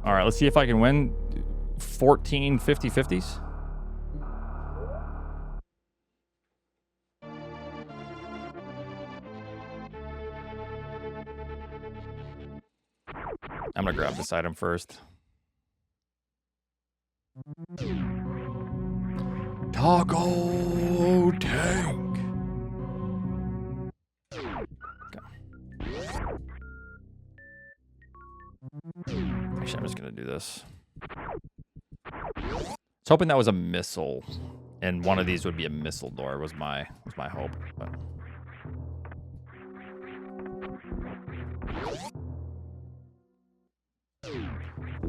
All right, let's see if I can win 14 50-50s. I'm gonna grab this item first. Taco tank. Actually, I'm just gonna do this. I was hoping that was a missile, and one of these would be a missile door. Was my hope. But...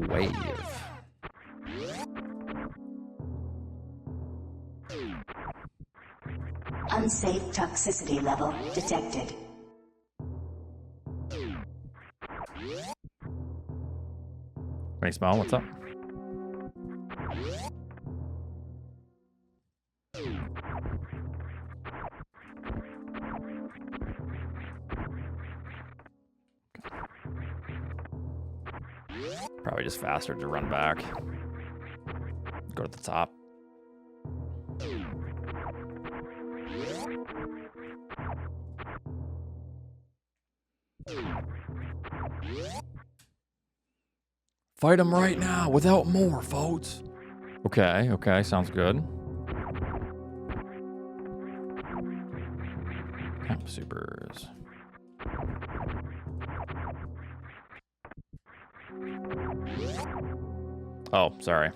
Wave. Unsafe toxicity level detected. Thanks, Mal. What's up? Probably just faster to run back. Go to the top. Fight him right now without more, folks. Okay, okay, sounds good. Camp supers. Oh, sorry.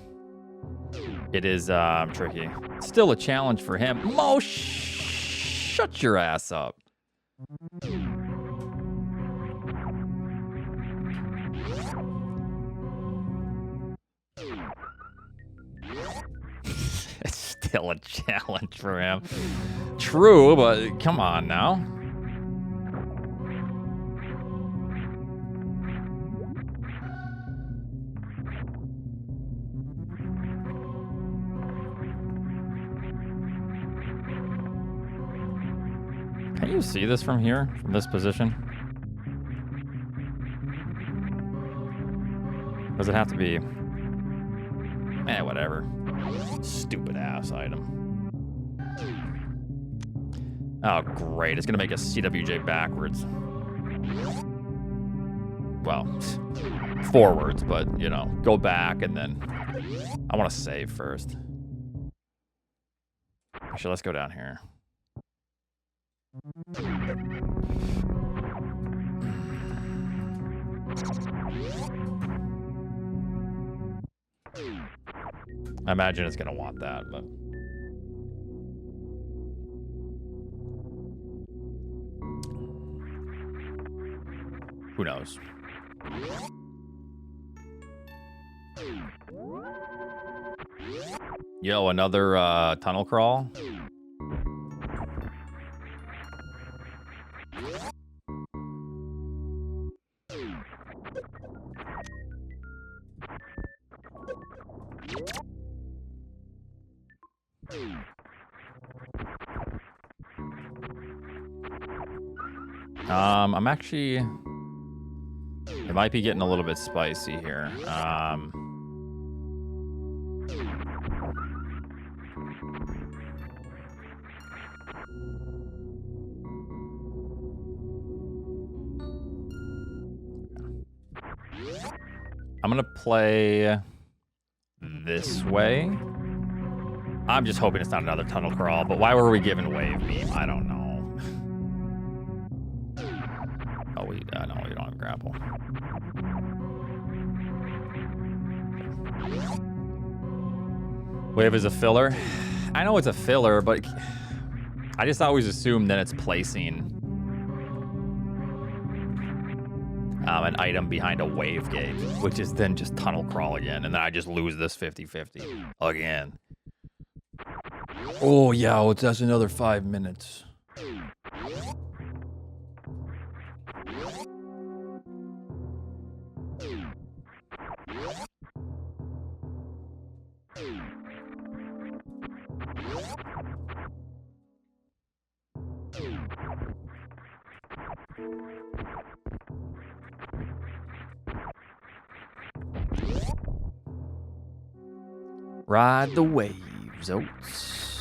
It is tricky. Still a challenge for him. Mo, shut your ass up. It's still a challenge for him. True, but come on now. Can you see this from here, from this position? Does it have to be? Eh, whatever. Stupid ass item. Oh, great. It's gonna make a CWJ backwards. Well, forwards, but, you know, go back and then... I want to save first. Actually, let's go down here. I imagine it's gonna want that, but who knows? Yo, another tunnel crawl. I'm actually... It might be getting a little bit spicy here. I'm gonna play this way. I'm just hoping it's not another tunnel crawl, but why were we given wave beam? I don't know. Oh, no, we don't have grapple. Wave is a filler. I know it's a filler, but I just always assume that it's placing an item behind a wave gate, which is then just tunnel crawl again, and then I just lose this 50-50 again. Oh, yeah, well, that's another 5 minutes. Ride the waves, Oats.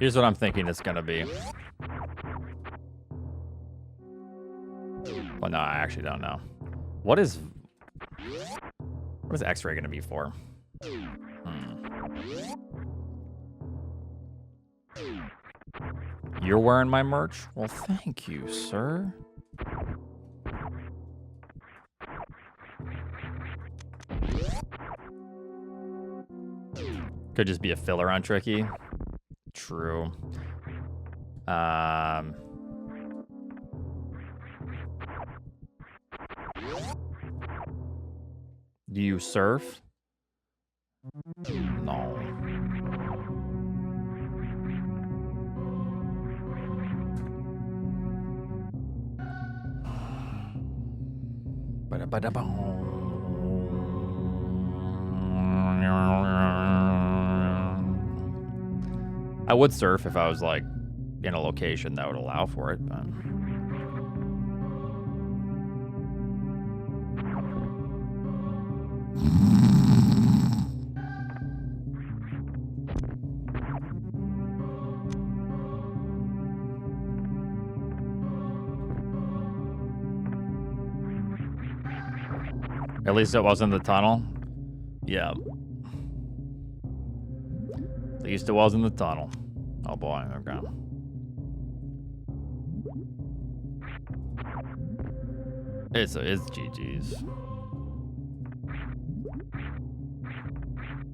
Here's what I'm thinking it's gonna be. Well, no, I actually don't know. What is X-ray gonna be for? You're wearing my merch? Well, thank you, sir. Could just be a filler on Tricky. True. Do you surf? No. I would surf if I was like in a location that would allow for it, but at least it wasn't the tunnel. Yeah. At least it wasn't the tunnel. Oh boy, okay. It's GG's.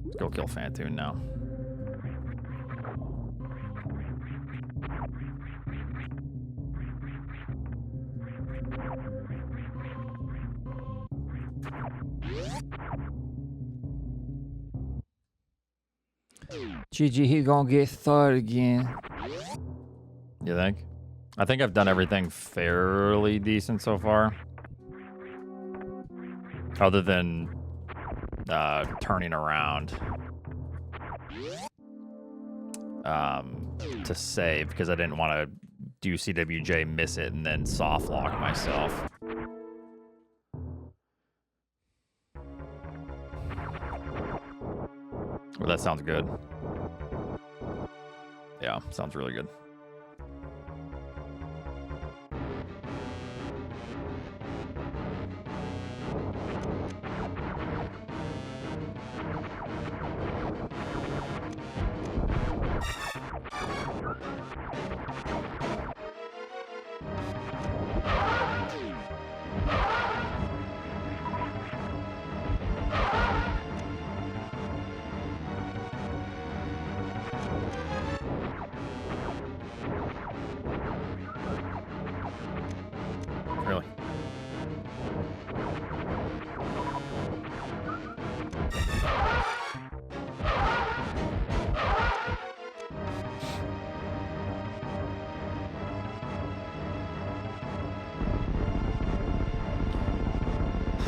Let's go kill Fantoon now. GG, he gonna get third again. You think? I think I've done everything fairly decent so far. Other than turning around to save because I didn't want to do CWJ, miss it, and then soft lock myself. Well, that sounds good. Yeah, sounds really good. Really?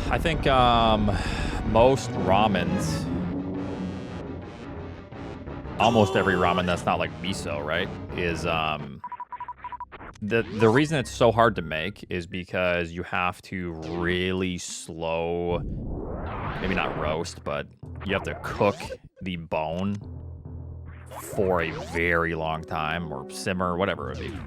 I think most ramens, almost every ramen that's not like miso, right, is the reason it's so hard to make is because you have to really slow, maybe not roast, but you have to cook the bone for a very long time, or simmer, whatever it would be.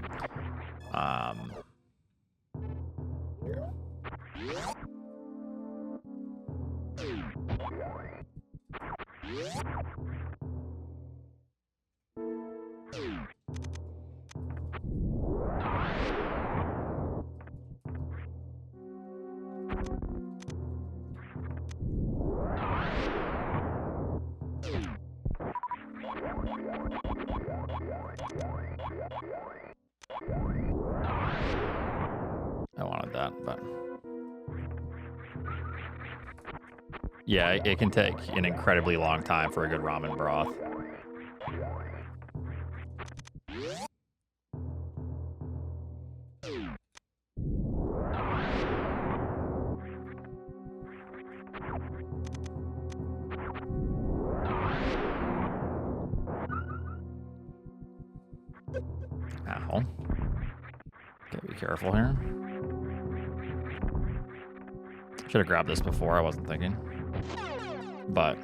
I wanted that, but yeah, it can take an incredibly long time for a good ramen broth. careful here. Should have grabbed this before. I wasn't thinking. But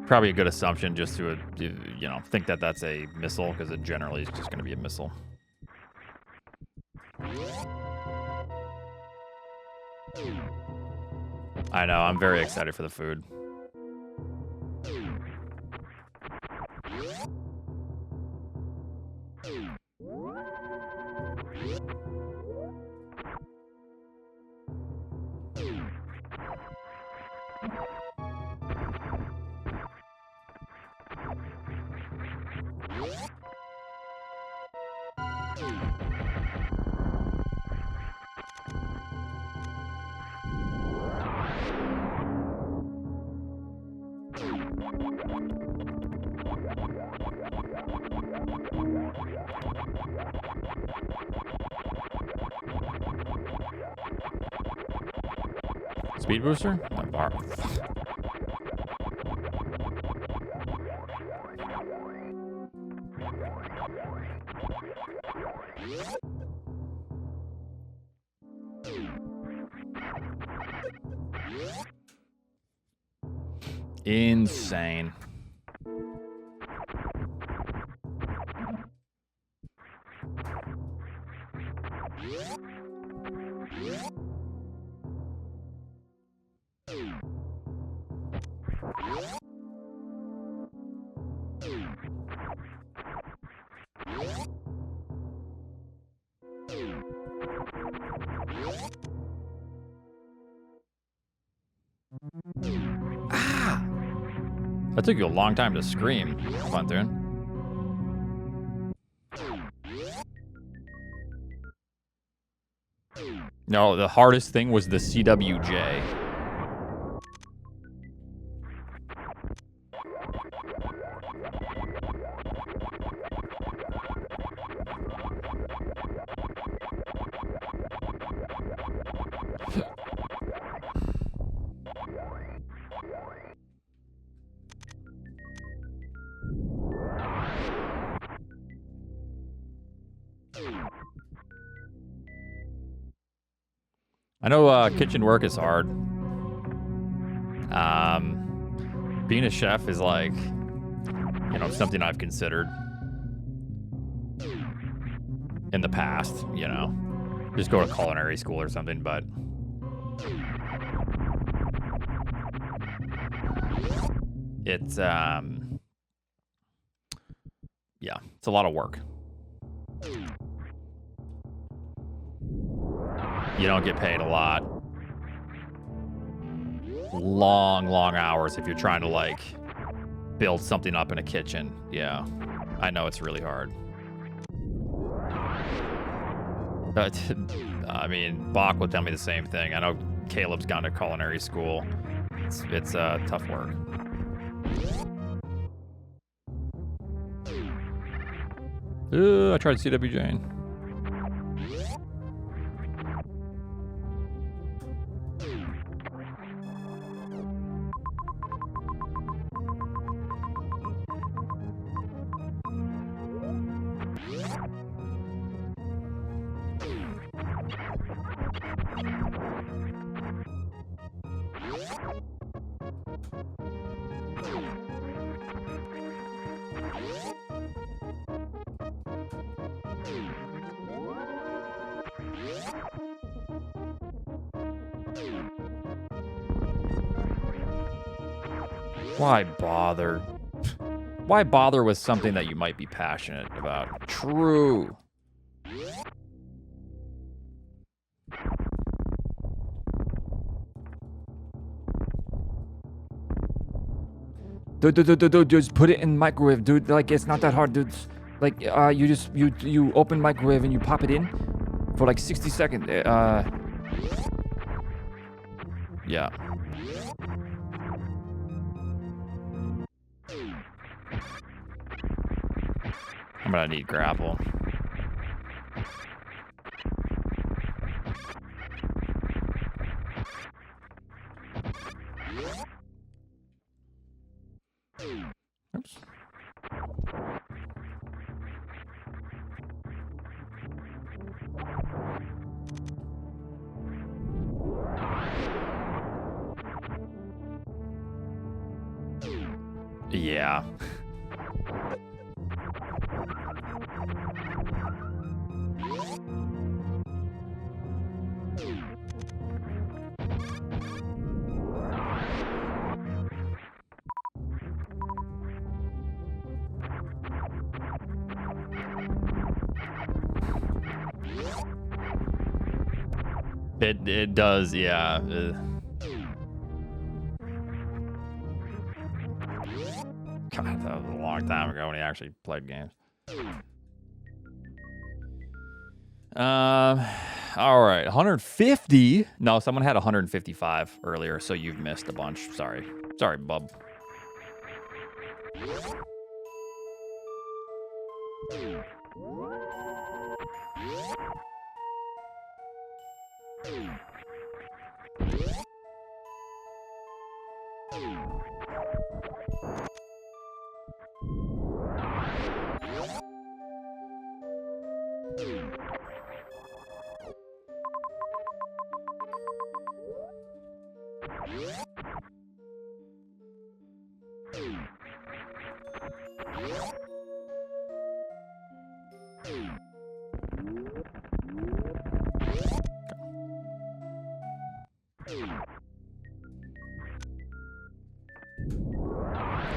probably a good assumption just to, you know, think that that's a missile, because it generally is just going to be a missile. I know. I'm very excited for the food. Speed booster? Bar. Insane. That took you a long time to scream, Funthune. No, the hardest thing was the CWJ. I know kitchen work is hard. Being a chef is like, you know, something I've considered in the past, you know. Just go to culinary school or something, but it's, yeah, it's a lot of work. You don't get paid a lot. Long hours if you're trying to, like, build something up in a kitchen. Yeah, I know it's really hard. But, I mean, Bach will tell me the same thing. I know Caleb's gone to culinary school. It's tough work. I tried CWJing. Why bother? Why bother with something that you might be passionate about? True. Dude, just put it in microwave, dude. Like, it's not that hard, dude. Like, you open microwave and you pop it in for like 60 seconds. Yeah. I'm gonna need grapple. Oops. Yeah. It does, yeah. God, that was a long time ago when he actually played games. All right, 150. No, someone had 155 earlier, so you've missed a bunch. Sorry, bub.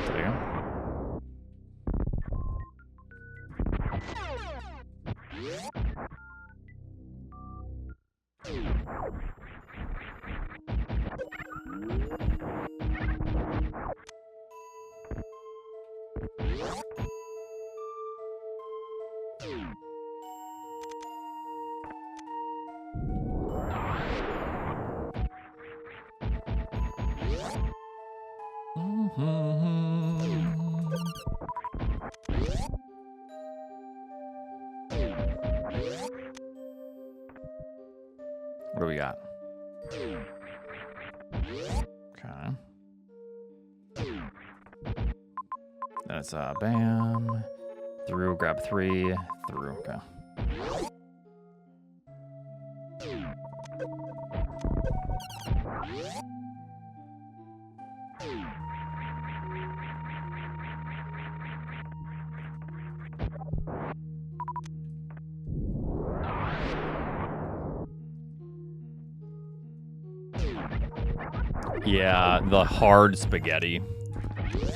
There you go. What do we got? Okay. That's bam. Through, grab 3, through, okay. Yeah, the hard spaghetti.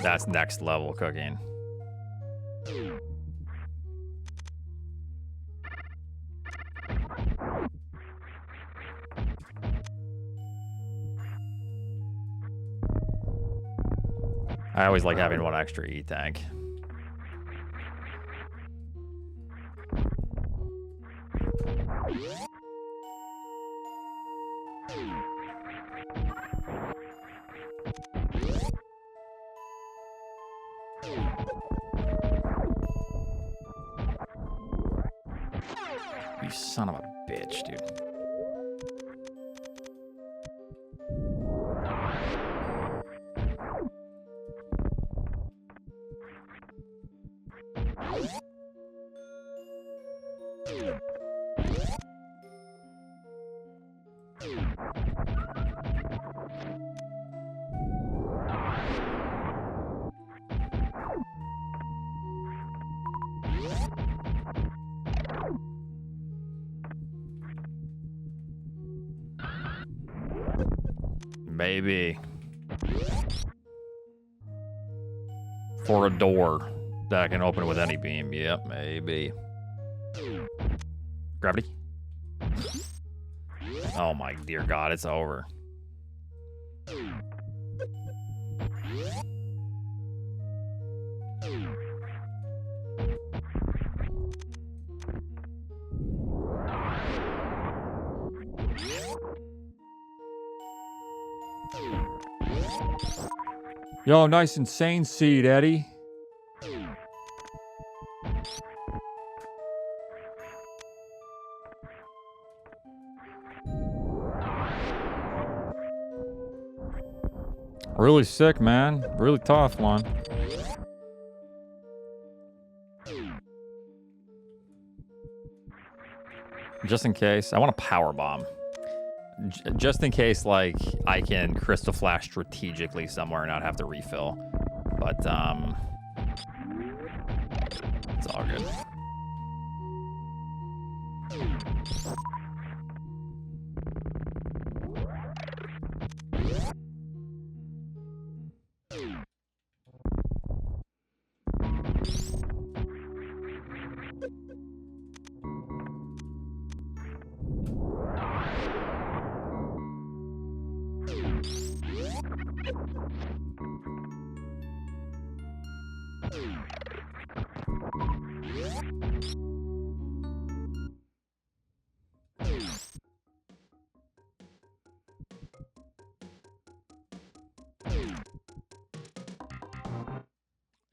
That's next level cooking. I always like having one extra E-tank. You son of a bitch, dude. Maybe. For a door that I can open with any beam. Yep, maybe. Gravity. Oh my dear God, it's over. Yo, nice insane seed, Eddie. Really sick, man. Really tough one. Just in case, I want a power bomb. Just in case, like, I can crystal flash strategically somewhere and not have to refill. But it's all good.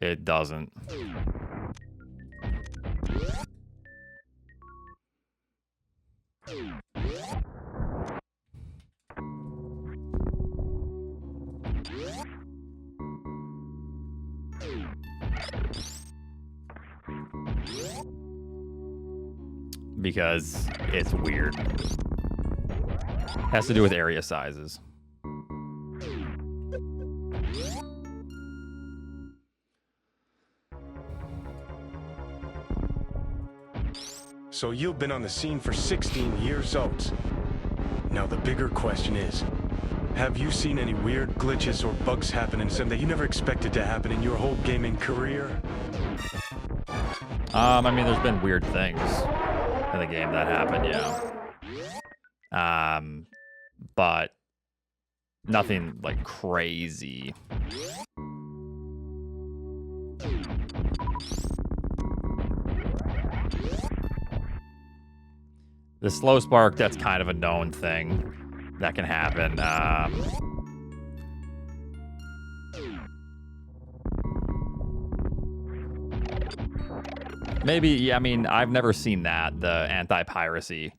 It doesn't. Because it's weird. Has to do with area sizes. So you've been on the scene for 16 years, Oats. Now the bigger question is, have you seen any weird glitches or bugs happen in Sim that you never expected to happen in your whole gaming career? I mean, there's been weird things in the game that happened, yeah. But nothing like crazy. The slow spark, that's kind of a known thing that can happen. Maybe, yeah, I mean, I've never seen that, the anti-piracy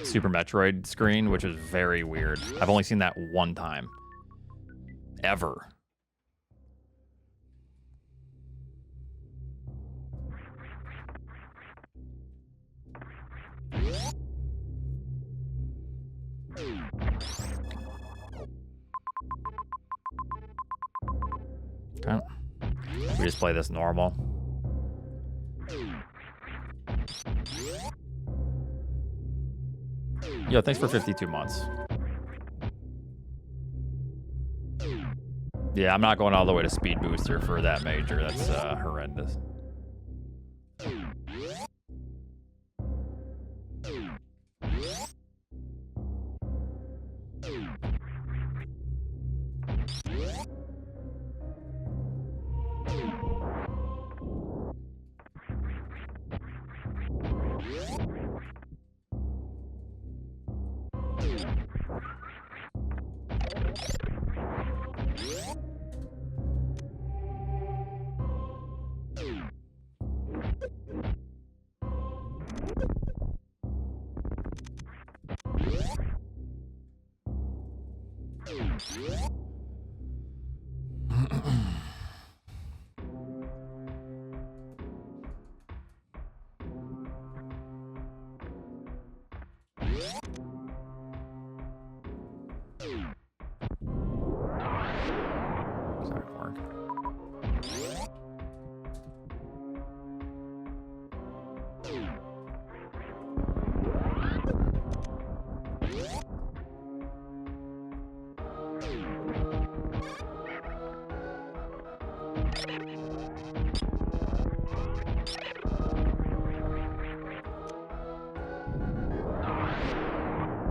Super Metroid screen, which is very weird. I've only seen that one time. Ever. Okay. We just play this normal. Yo, thanks for 52 months. Yeah, I'm not going all the way to speed booster for that major. That's horrendous.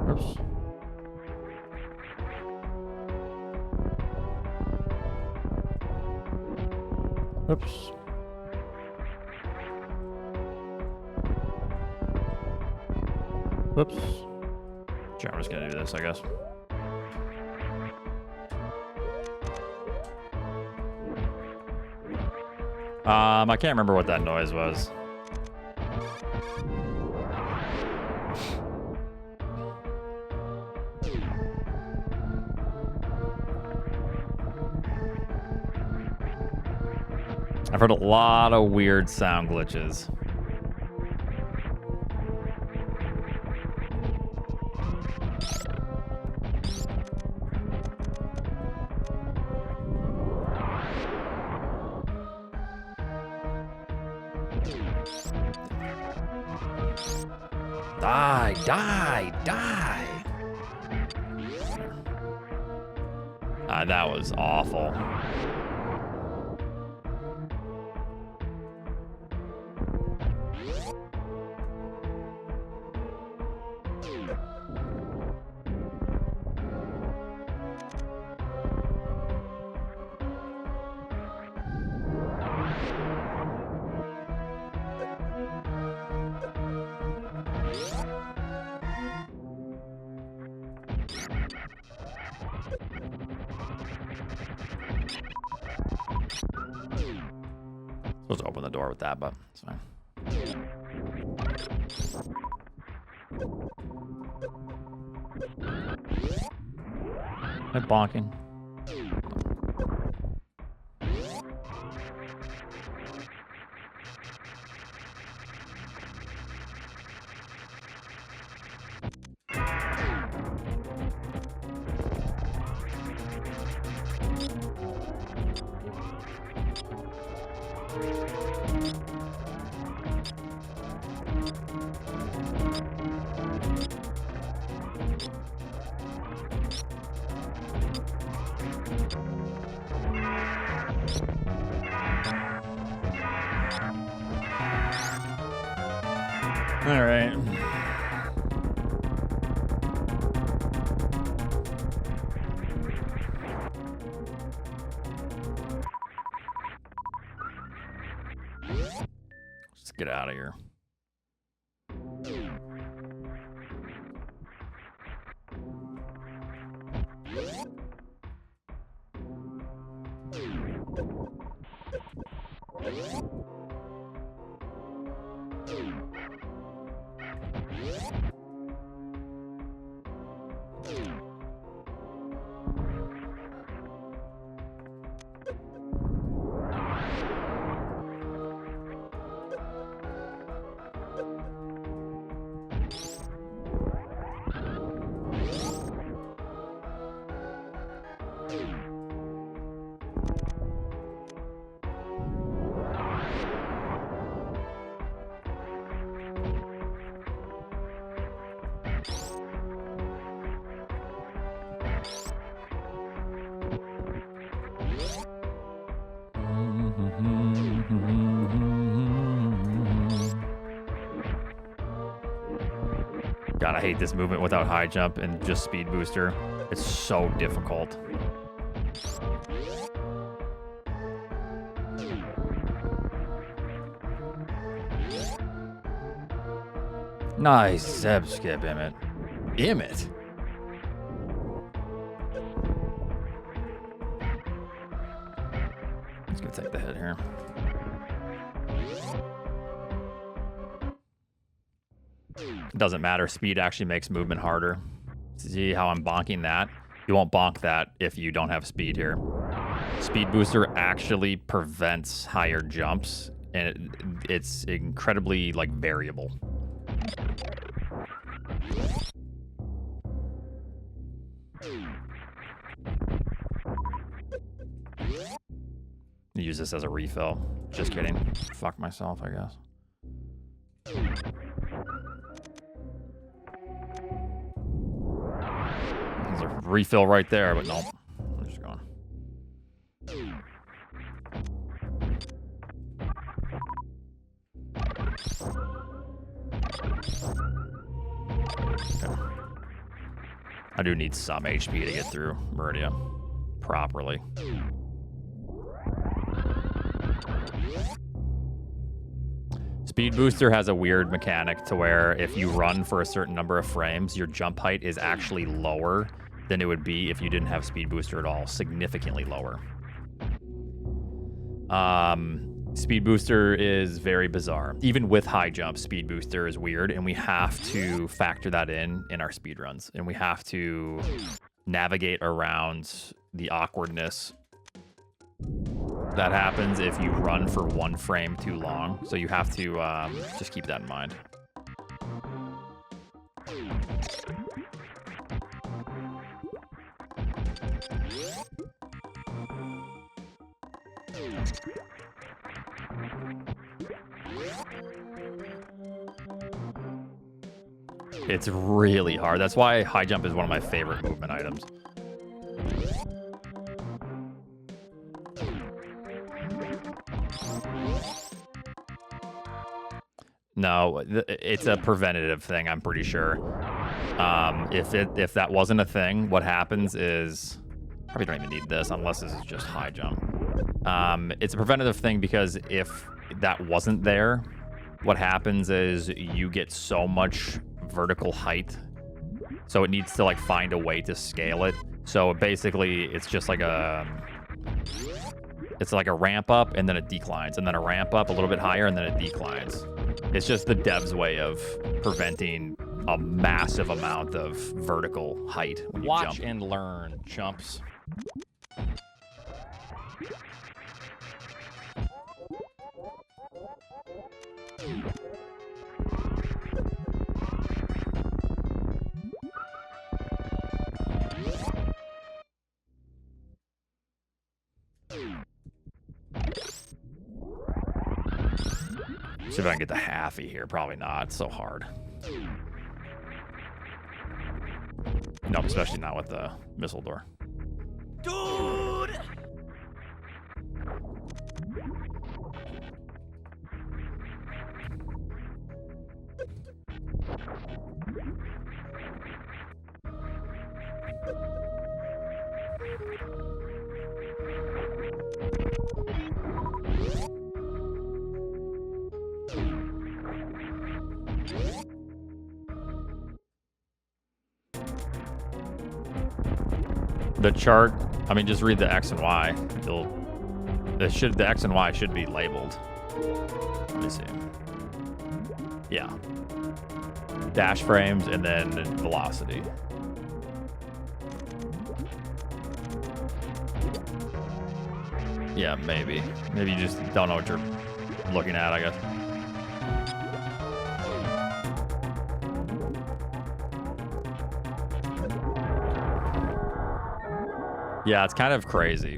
Oops. Oops. Whoops. Sure, I'm just gonna do this, I guess. I can't remember what that noise was. I've heard a lot of weird sound glitches. Die, die, die. That was awful. Supposed to open the door with that, but it's fine. Am I bonking? All right. Let's get out of here. God, I hate this movement without high jump and just speed booster. It's so difficult. Nice Zeb skip, Emmett. Emmett? Let's go take the hit here. It doesn't matter. Speed actually makes movement harder. See how I'm bonking that? You won't bonk that if you don't have speed here. Speed booster actually prevents higher jumps, and it's incredibly like variable. Use this as a refill. Just kidding. Fuck myself, I guess. There's a refill right there, but nope. I'm just going. Okay. I do need some HP to get through Meridia properly. Speed booster has a weird mechanic to where if you run for a certain number of frames, your jump height is actually lower than it would be if you didn't have speed booster at all, significantly lower. Speed booster is very bizarre. Even with high jump, speed booster is weird, and we have to factor that in our speed runs, and we have to navigate around the awkwardness that happens if you run for one frame too long. So you have to just keep that in mind. It's really hard. That's why high jump is one of my favorite movement items. No, it's a preventative thing, I'm pretty sure. If that wasn't a thing, what happens is... Probably don't even need this unless this is just high jump. It's a preventative thing because if that wasn't there, what happens is you get so much vertical height. So it needs to like find a way to scale it. So basically it's just like it's like a ramp up and then it declines, and then a ramp up a little bit higher and then it declines. It's just the dev's way of preventing a massive amount of vertical height when you jump. Watch and learn, chumps. See if I can get the halfie here. Probably not. It's so hard. Nope, especially not with the missile door. Dude! The chart, I mean, just read the X and Y. The X and Y should be labeled. Let me see. Yeah. Dash frames and then velocity. Yeah, maybe. Maybe you just don't know what you're looking at, I guess. Yeah, it's kind of crazy.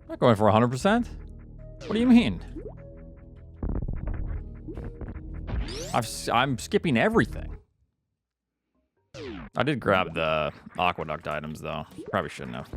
Not going for 100%? What do you mean? I'm skipping everything. I did grab the aqueduct items, though. Probably shouldn't have.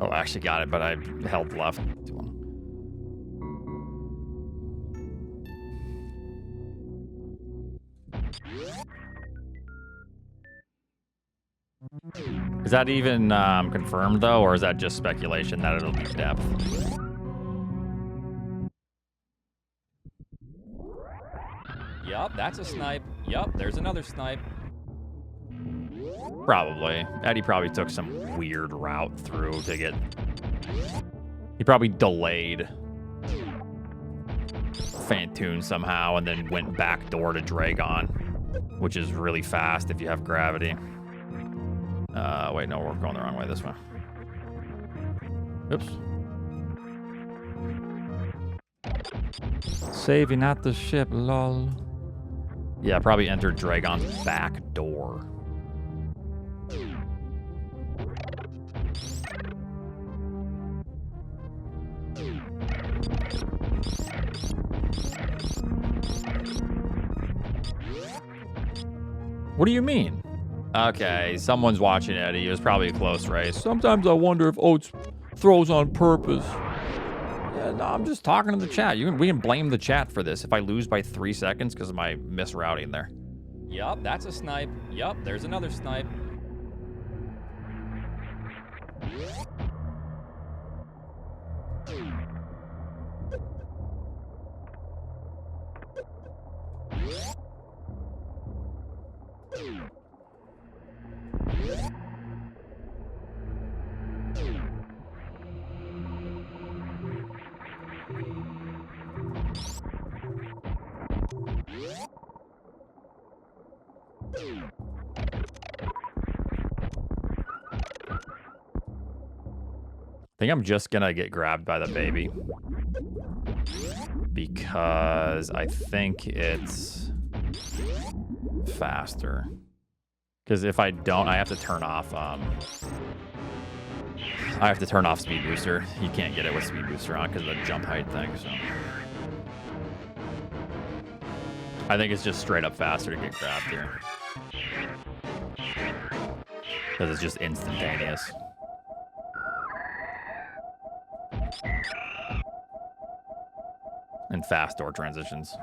Oh, I actually got it, but I held left. Is that even confirmed, though, or is that just speculation that it'll be depth? Yup, that's a snipe. Yup, there's another snipe. Probably. Eddie probably took some weird route through to get... He probably delayed Fantoon somehow and then went back door to Dragon, which is really fast if you have gravity. Wait, no, we're going the wrong way this way. Oops. Saving at the ship, lol. Yeah, probably entered Dragon's back door. What do you mean? Okay, someone's watching Eddie. It was probably a close race. Sometimes I wonder if Oats throws on purpose. Yeah, no, I'm just talking to the chat. We can blame the chat for this if I lose by 3 seconds because of my misrouting there. Yup, that's a snipe. Yup, there's another snipe. I think I'm just gonna get grabbed by the baby because I think it's faster. Because if I don't, I have to turn off. I have to turn off speed booster. You can't get it with speed booster on because of the jump height thing. So I think it's just straight up faster to get grabbed here because it's just instantaneous. And fast door transitions.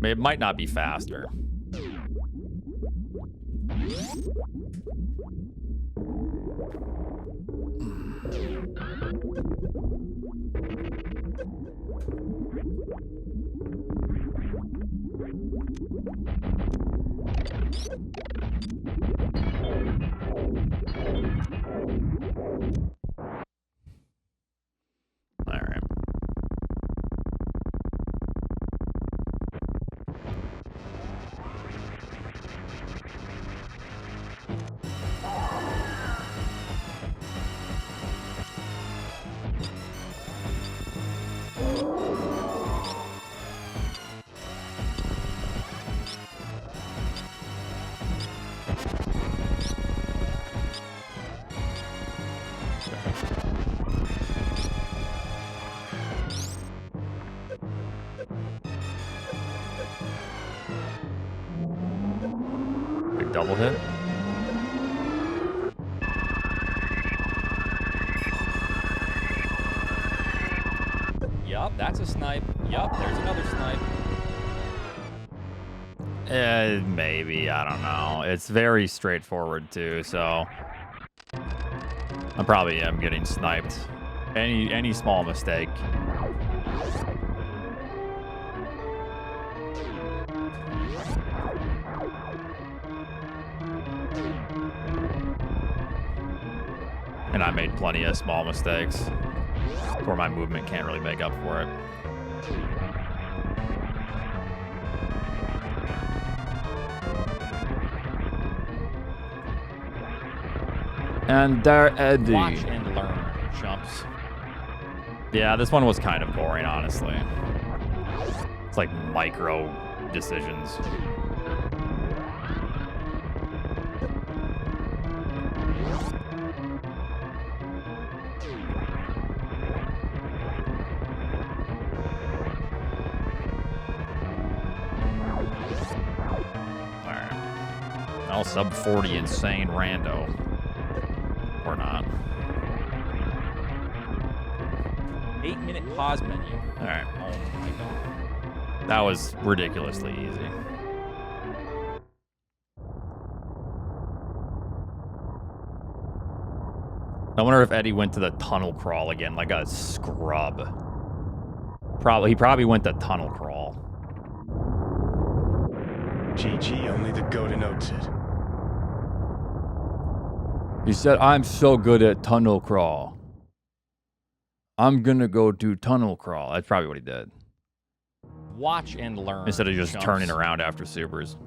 It might not be faster. All right. Big double hit. Yup, that's a snipe. Yup, there's another snipe. Maybe, I don't know. It's very straightforward too, so I probably am getting sniped. Any small mistake. And I made plenty of small mistakes where my movement can't really make up for it. And there, Eddie. Watch and learn, chumps. Yeah, this one was kind of boring, honestly. It's like micro decisions. All sub 40 insane rando. Or not. 8-minute pause menu. Alright. Oh my god. That was ridiculously easy. I wonder if Eddie went to the tunnel crawl again like a scrub. He probably went to tunnel crawl. GG, only the goat notes it. He said, I'm so good at tunnel crawl. I'm gonna go do tunnel crawl. That's probably what he did. Watch and learn. Instead of just turning around after supers.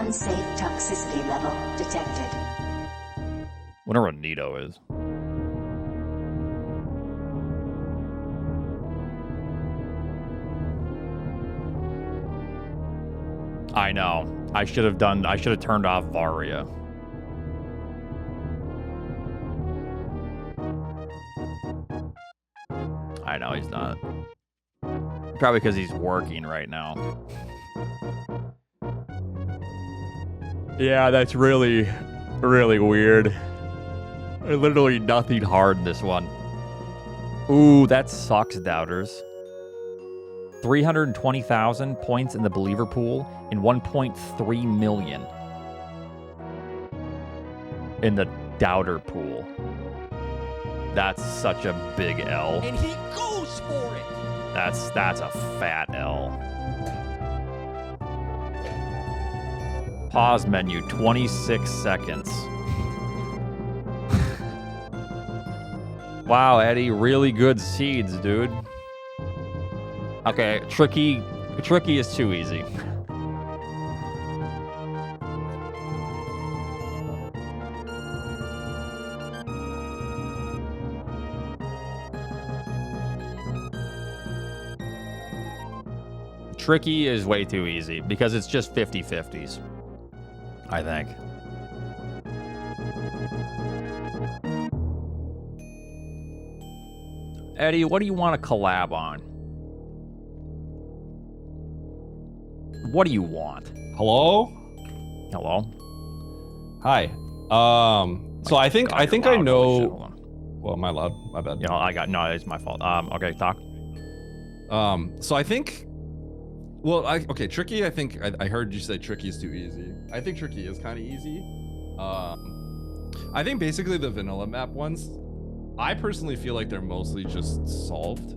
Unsafe toxicity level detected. Wonder what Nito is. I know. I should have turned off Varia. I know he's not. Probably because he's working right now. Yeah, that's really, really weird. Literally nothing hard in this one. Ooh, that sucks, doubters. 320,000 points in the believer pool and 1.3 million in the doubter pool. That's such a big L. And he goes for it. That's a fat L. Pause menu, 26 seconds. Wow, Eddie, really good seeds, dude. Okay, tricky is too easy. Tricky is way too easy because it's just 50-50s, I think. Eddie, what do you want to collab on? What do you want? Hello? Hello? Hi. So I think I Hold know. on. Well, am I loud? My bad. You know, no, it's my fault. Okay, talk. So I think. Well, okay, tricky. I think I heard you say tricky is too easy. I think tricky is kind of easy. I think basically the vanilla map ones, I personally feel like they're mostly just solved,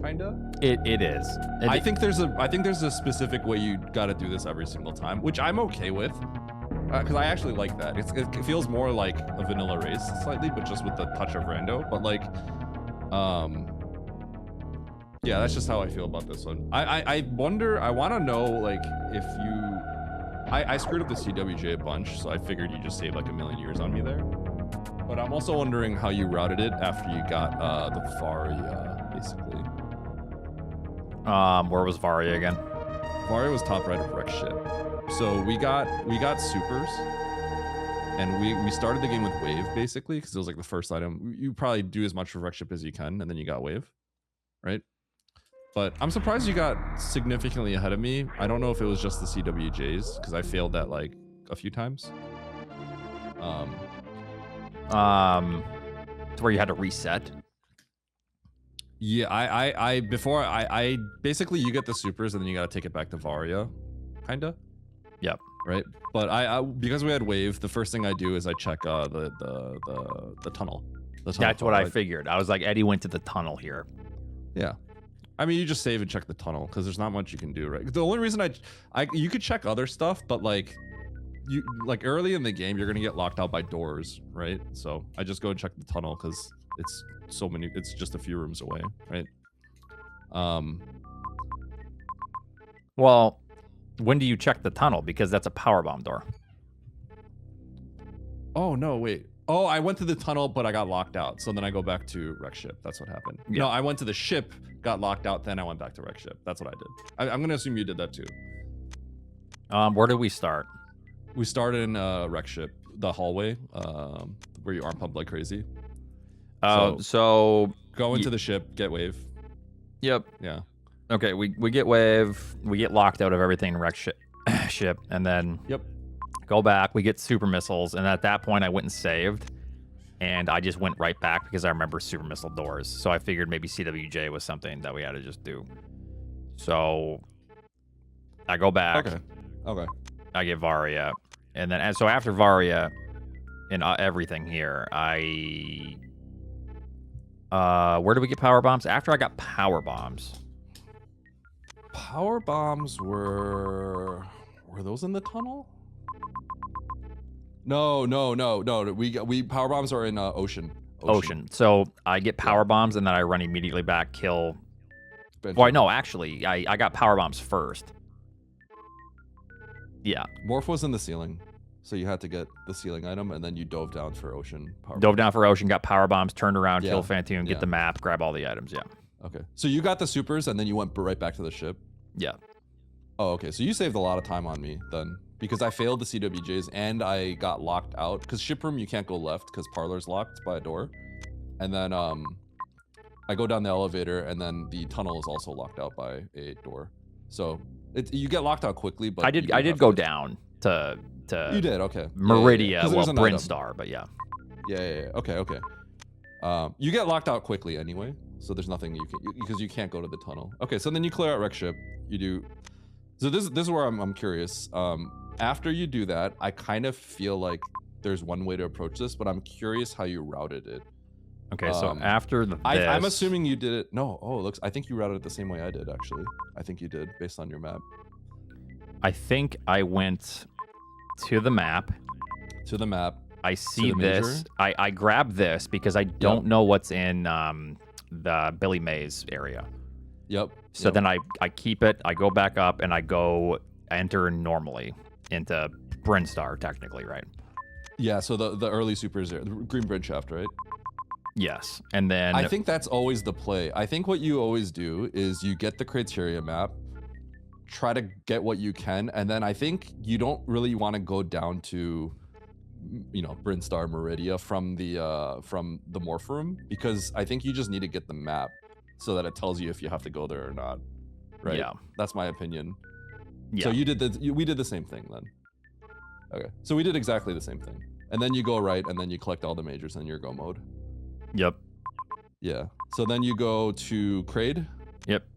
kinda. It is. I think there's a specific way you got to do this every single time, which I'm okay with, because I actually like that. It feels more like a vanilla race slightly, but just with the touch of rando. But like, yeah, that's just how I feel about this one. I wonder, I want to know, like, if you... I screwed up the CWJ a bunch, so I figured you just saved like a million years on me there. But I'm also wondering how you routed it after you got the Varia, basically. Where was Varia again? Varia was top right of wreck ship. So we got supers, and we started the game with wave, basically, because it was like the first item. You probably do as much for wreck ship as you can, and then you got wave, right? But I'm surprised you got significantly ahead of me. I don't know if it was just the CWJs, because I failed that like a few times. It's where you had to reset. Yeah, I basically you get the supers and then you gotta take it back to Varia, kinda. Yep. Right. But I because we had wave, the first thing I do is I check the tunnel. That's what I figured. I was like, Eddie went to the tunnel here. Yeah. I mean, you just save and check the tunnel because there's not much you can do, right? The only reason you could check other stuff, but like early in the game, you're gonna get locked out by doors, right? So I just go and check the tunnel because it's just a few rooms away, right? Well, when do you check the tunnel? Because that's a power bomb door. Oh no, wait. Oh, I went to the tunnel, but I got locked out. So then I go back to wreck ship. That's what happened. Yeah. No, I went to the ship, got locked out, then I went back to wreck ship. That's what I did. I'm gonna assume you did that too. Where did we start? We started in wreck ship, the hallway, where you arm pump like crazy. So go into the ship, get wave. Yep. Yeah. Okay, we get wave, we get locked out of everything in wreck ship, and then yep. Go back, we get super missiles, and at that point I went and saved, and I just went right back because I remember super missile doors. So I figured maybe CWJ was something that we had to just do. So I go back. Okay. I get Varia, and then so after Varia and everything here, where do we get power bombs? After I got power bombs. Power bombs were those in the tunnel? No. We power bombs are in ocean. So I get power bombs and then I run immediately back, kill. Well, no, actually, I got power bombs first. Yeah. Morph was in the ceiling, so you had to get the ceiling item, and then you dove down for ocean. Dove down for ocean, got power bombs, turned around, Yeah. killed Phantoon, Yeah. get the map, grab all the items. Yeah. Okay, so you got the supers, and then you went right back to the ship. Yeah. Oh, okay. So you saved a lot of time on me then, because I failed the CWJs and I got locked out. Because ship room you can't go left because parlor's locked by a door, and then I go down the elevator, and then the tunnel is also locked out by a door. So you get locked out quickly. But I did go down to You did, okay. Meridia, Yeah. well, There's an Bryn item. Star, but yeah. Yeah. Okay. You get locked out quickly anyway, so there's nothing you can because you can't go to the tunnel. Okay, so then you clear out wreck ship. You do. So this is where I'm curious. After you do that, I kind of feel like there's one way to approach this, but I'm curious how you routed it. Okay, so after I'm assuming you did it. No, I think you routed it the same way I did actually. I think you did based on your map. I think I went to the map. To the map. I see the this. I grab this because I don't know what's in the Billy Mays area. Yep. So then I keep it. I go back up and I go enter normally into Bryn Star, technically, right? Yeah. So the early supers there, the green bridge shaft, right? Yes, and then I think that's always the play. I think what you always do is you get the criteria map, try to get what you can, and then I think you don't really want to go down to, Bryn Star Meridia from the morph room, because I think you just need to get the map so that it tells you if you have to go there or not. Right? Yeah. That's my opinion. Yeah. So we did the same thing then. Okay. So we did exactly the same thing. And then you go right, and then you collect all the majors in your go mode. Yep. Yeah. So then you go to Kraid. Yep.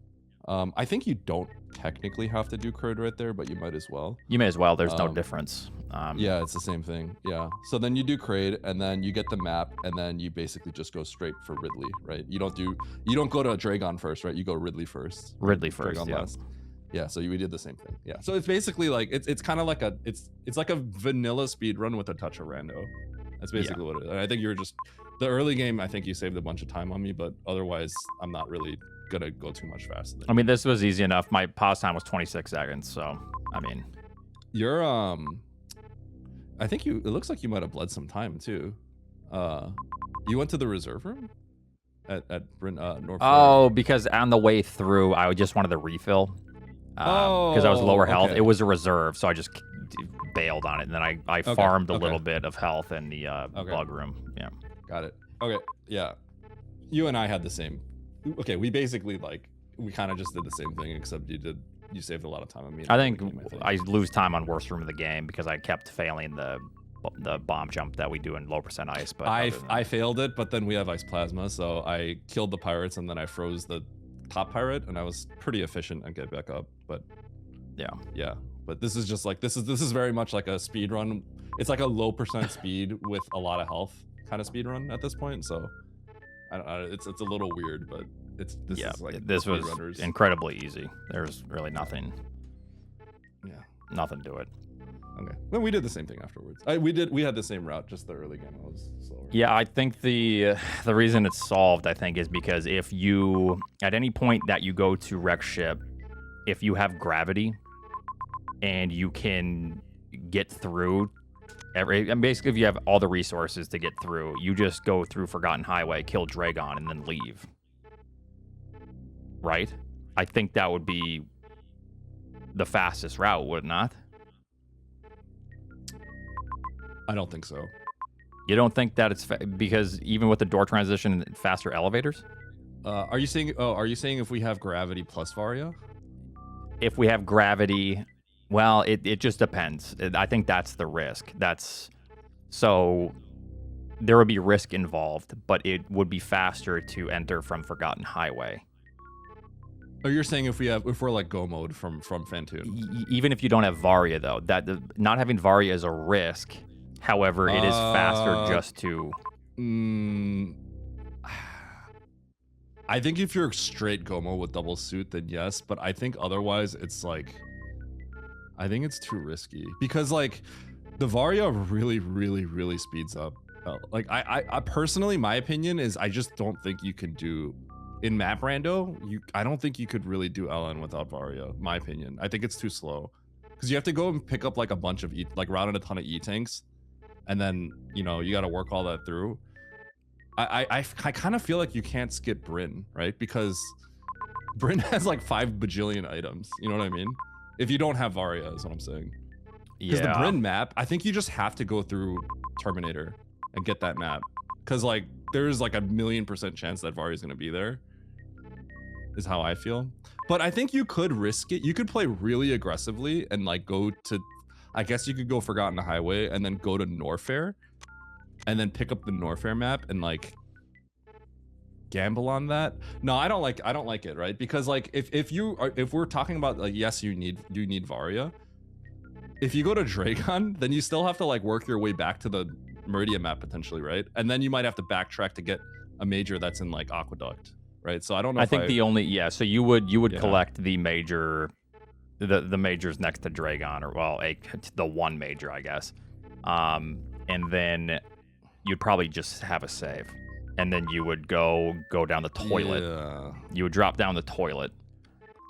I think you don't technically have to do Kraid right there, but you might as well. You may as well. There's no difference. Yeah, it's the same thing. Yeah. So then you do Kraid, and then you get the map, and then you basically just go straight for Ridley, right? You don't go to Dragon first, right? You go Ridley first. Ridley first. Dragon Yeah. last. Yeah. So we did the same thing. Yeah. So it's basically like it's kind of like it's like a vanilla speed run with a touch of rando. That's basically what it is. I think you're just the early game. I think you saved a bunch of time on me, but otherwise, I'm not really gonna go too much faster. I mean, this was easy enough. My pause time was 26 seconds, so I mean, you're I think it looks like you might have bled some time too. You went to the reserve room at North. Oh, because on the way through, I just wanted the refill. Because I was lower health. Okay. It was a reserve, so I just bailed on it, and then I farmed a little bit of health in the bug room. Yeah. Got it. Okay. Yeah. You and I had the same. Okay, we basically we kind of just did the same thing, except you saved a lot of time on me. I think I lose time on worst room of the game because I kept failing the bomb jump that we do in low percent ice. But I failed it, but then we have ice plasma, so I killed the pirates and then I froze the top pirate, and I was pretty efficient and get back up. But yeah. But this is just this is very much like a speed run. It's like a low percent speed with a lot of health kind of speed run at this point. So I don't know. It's a little weird, but this was incredibly easy. There's really nothing. Yeah. Nothing to it. Okay. Then we did the same thing afterwards. We had the same route, just the early game was slower. Yeah, I think the reason it's solved, I think, is because if you at any point that you go to wreck ship, if you have gravity and you can get through and basically if you have all the resources to get through, you just go through Forgotten Highway, kill Dragon, and then leave. Right? I think that would be the fastest route, would it not? I don't think so. You don't think that it's because even with the door transition and faster elevators? Are you saying if we have gravity plus Varia? If we have gravity, well, it just depends. I think that's the risk. So there would be risk involved, but it would be faster to enter from Forgotten Highway. Oh, you're saying if we're like go mode from Phantoon? Even if you don't have Varia, though, not having Varia is a risk. However, it is faster just to. I think if you're straight Gomo with double suit, then yes. But I think otherwise, I think it's too risky because the Varia really, really, really speeds up. I personally, my opinion is I just don't think you can do in map rando. I don't think you could really do LN without Varia. My opinion. I think it's too slow. because you have to go and pick up like a bunch of like route in a ton of E-tanks, and then you got to work all that through. I kind of feel like you can't skip Bryn, right? Because Bryn has like 5 bajillion items. You know what I mean? If you don't have Varia, is what I'm saying. Because the Bryn map, I think you just have to go through Terminator and get that map. Because like there's like a 1,000,000% chance that Varia is gonna be there. Is how I feel. But I think you could risk it. You could play really aggressively and like go to, I guess you could go Forgotten Highway and then go to Norfair, and then pick up the Norfair map and like gamble on that. No, I don't like it, right? Because like if we're talking about like, yes, you need Varia. If you go to Dragon, then you still have to like work your way back to the Meridian map potentially, right? And then you might have to backtrack to get a major that's in like Aqueduct, right? So I don't know. I think the only so you would collect the major, the majors next to Dragon, or well, the one major, I guess, and then you'd probably just have a save, and then you would go down the toilet. Yeah. You would drop down the toilet,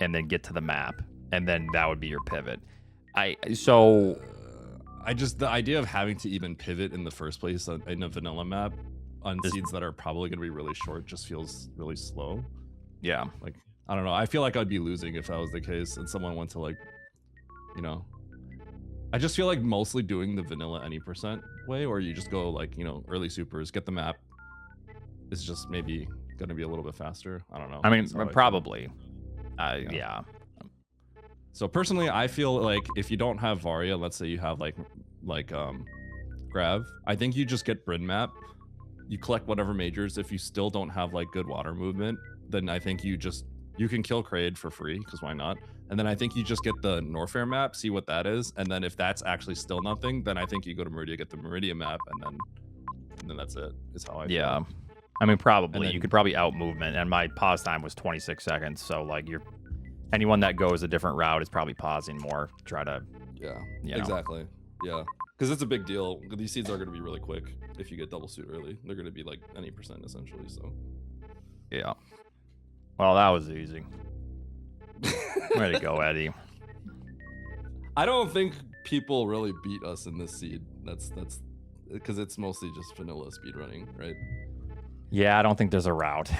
and then get to the map, and then that would be your pivot. The idea of having to even pivot in the first place in a vanilla map on seeds that are probably going to be really short just feels really slow. Yeah. Like, I don't know. I feel like I'd be losing if that was the case and someone went to like, I just feel like mostly doing the vanilla any % way, or you just go like, early supers, get the map, is just maybe going to be a little bit faster. I don't know. I mean, probably. Yeah. So personally, I feel like if you don't have Varia, let's say you have like Grav, I think you just get Bryn map. You collect whatever majors. If you still don't have like good water movement, then I think you can kill Kraid for free, because why not? And then I think you just get the Norfair map, see what that is, and then if that's actually still nothing, then I think you go to Meridia, get the Meridia map, and then that's it. Is how I feel. Yeah. I mean, probably you could probably out movement, and my pause time was 26 seconds, so like anyone that goes a different route is probably pausing more to try to exactly. Yeah, because it's a big deal. These seeds are going to be really quick if you get double suit early. They're going to be like any % essentially. So yeah. Well, that was easy. Way to go, Eddie. I don't think people really beat us in this seed. That's because it's mostly just vanilla speedrunning, right? Yeah, I don't think there's a route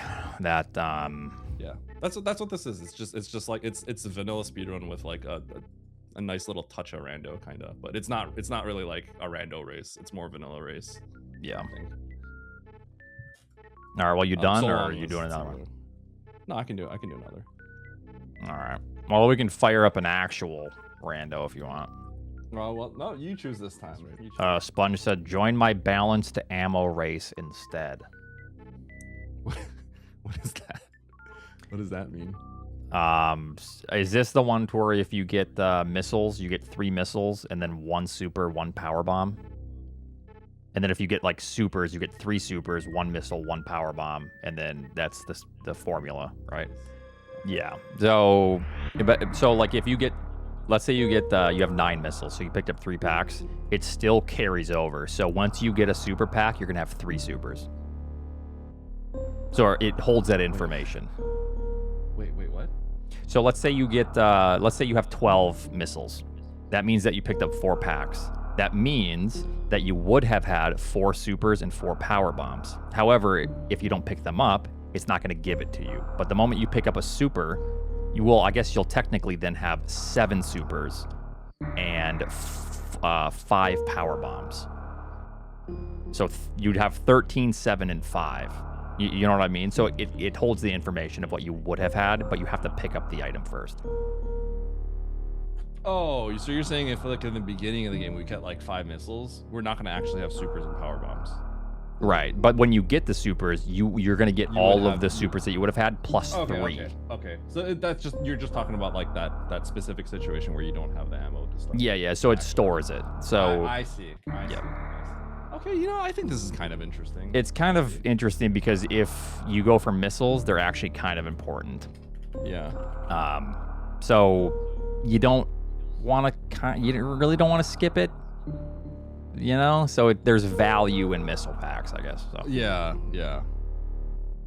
that yeah, that's what this is. It's just like it's a vanilla speedrun with like a nice little touch of rando kind of, but it's not really like a rando race. It's more vanilla race. Yeah. I think. All right. Well, you done, or are you doing another one? No, I can do another. All right. Well, we can fire up an actual rando if you want. Well, no, you choose this time. Sponge said, "Join my balanced ammo race instead." What is that? What does that mean? Is this the one to where if you get missiles, you get 3 missiles and then 1 super, 1 power bomb? And then if you get like supers, you get 3 supers, 1 missile, 1 power bomb, and then that's the formula, right? Yeah. So like if you get, let's say you have 9 missiles, so you picked up 3 packs, it still carries over. So once you get a super pack, you're gonna have 3 supers. So it holds that information. Wait, what? So let's say you get, let's say you have 12 missiles. That means that you picked up 4 packs. That means that you would have had 4 supers and 4 power bombs. However, if you don't pick them up, it's not going to give it to you. But the moment you pick up a super, I guess you'll technically then have 7 supers and 5 power bombs. So you'd have 13, 7, and 5. You know what I mean? So it holds the information of what you would have had, but you have to pick up the item first. Oh, so you're saying if like in the beginning of the game we get like 5 missiles, we're not going to actually have supers and power bombs. Right, but when you get the supers, you're going to get all of the supers that you would have had plus 3. Okay. So that's you're just talking about like that specific situation where you don't have the ammo to start. Yeah. So it stores it. So I see. Okay, I think this is kind of interesting. It's kind of interesting because if you go for missiles, they're actually kind of important. Yeah. So you don't want to, you really don't want to skip it, So there's value in missile packs, I guess. So. Yeah.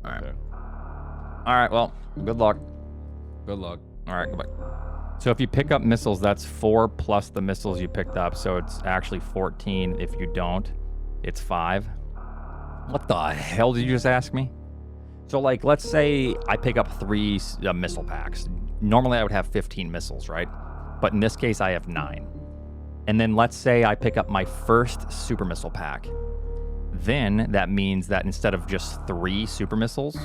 All right. Okay. All right. Well, good luck. Good luck. All right. Goodbye. So if you pick up missiles, that's 4 plus the missiles you picked up. So it's actually 14. If you don't, it's 5. What the hell did you just ask me? So like, let's say I pick up 3 missile packs. Normally I would have 15 missiles, right? But in this case, I have 9. And then let's say I pick up my first super missile pack. Then that means that instead of just 3 super missiles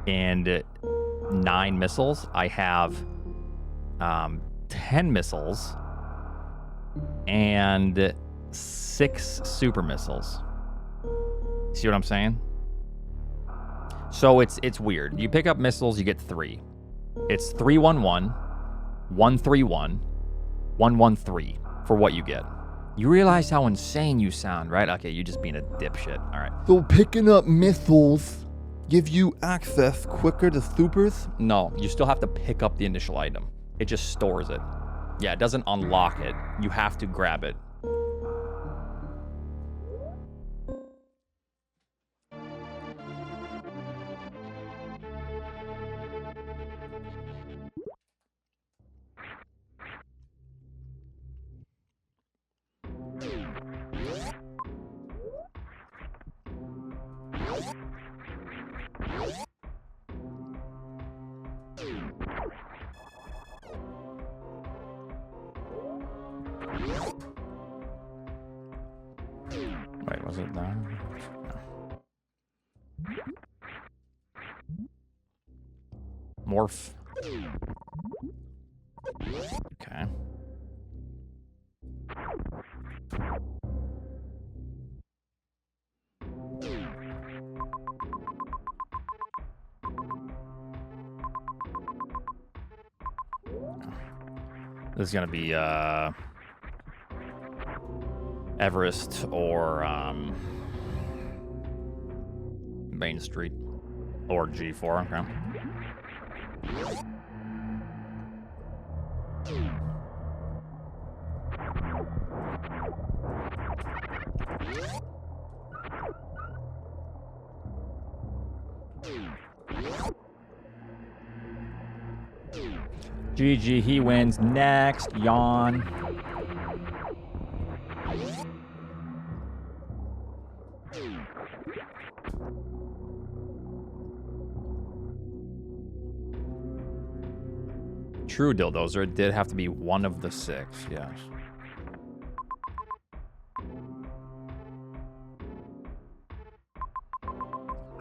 and 9 missiles, I have 10 missiles and 6 super missiles. See what I'm saying? So it's weird. You pick up missiles, you get 3. It's 311, 131, 113 for what you get. You realize how insane you sound, right? Okay, you just being a dipshit. All right. So picking up missiles give you access quicker to supers? No, you still have to pick up the initial item. It just stores it. Yeah, it doesn't unlock it. You have to grab it. Wait, was it that? No. Morph. Okay. This is gonna be Everest or Main Street or G4. Okay. GG, he wins. Next, yawn. True, Dildozer. It did have to be one of the 6, yes.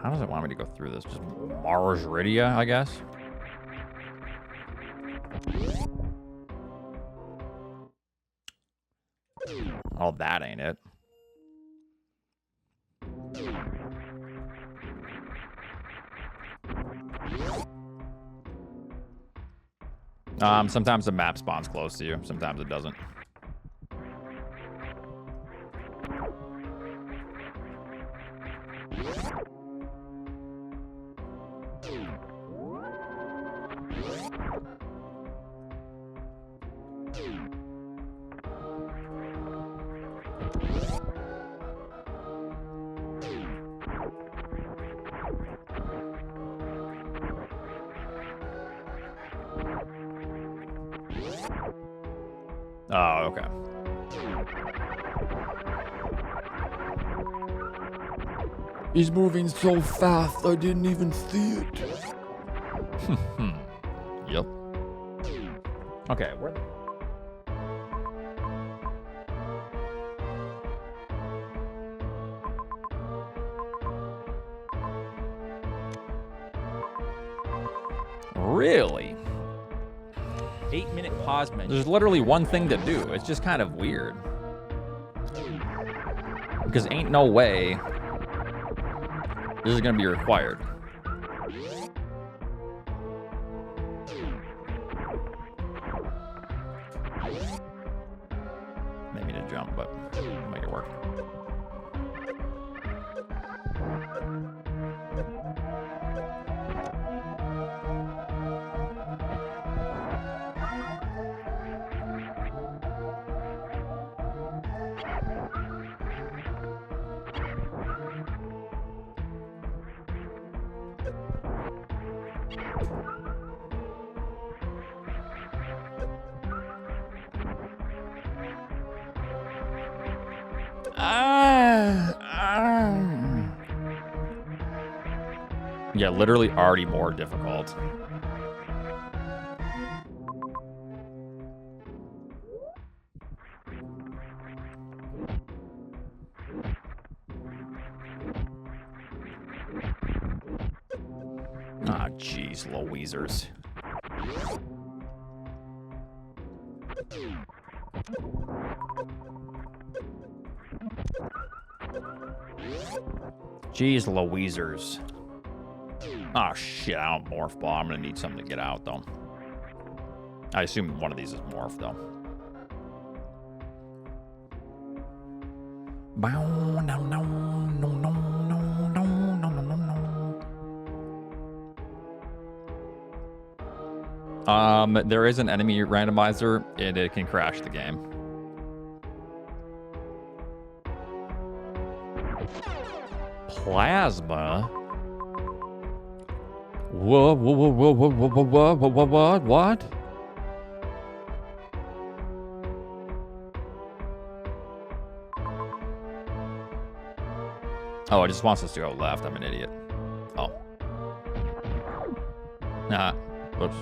How does it want me to go through this? Just Mars Ridia, I guess? Oh, that ain't it. Sometimes the map spawns close to you. Sometimes it doesn't. Oh, okay. He's moving so fast, I didn't even see it. Yep. Okay, where? Really? 8-minute pause menu. There's literally one thing to do. It's just kind of weird. Because ain't no way this is going to be required. Maybe to jump, but I'll make it work. Yeah, literally already more difficult. Ah, jeez, Louisers. Jeez, Louisers. Oh shit, I don't morph ball. I'm gonna need something to get out though. I assume one of these is morph though. There is an enemy randomizer and it can crash the game. Plasma? Whoa, whoa, whoa, whoa, whoa, whoa, whoa, whoa, whoa, what? Oh, it just wants us to go left. I'm an idiot. Oh. Nah. Whoops.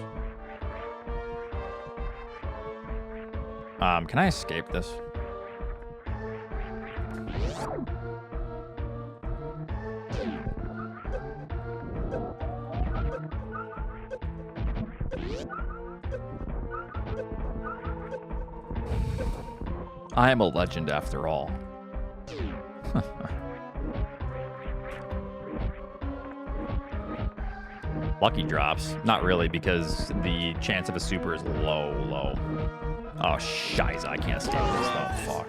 Can I escape this? I am a legend after all. Lucky drops. Not really, because the chance of a super is low. Oh, shiza. I can't stand this, though. Fuck.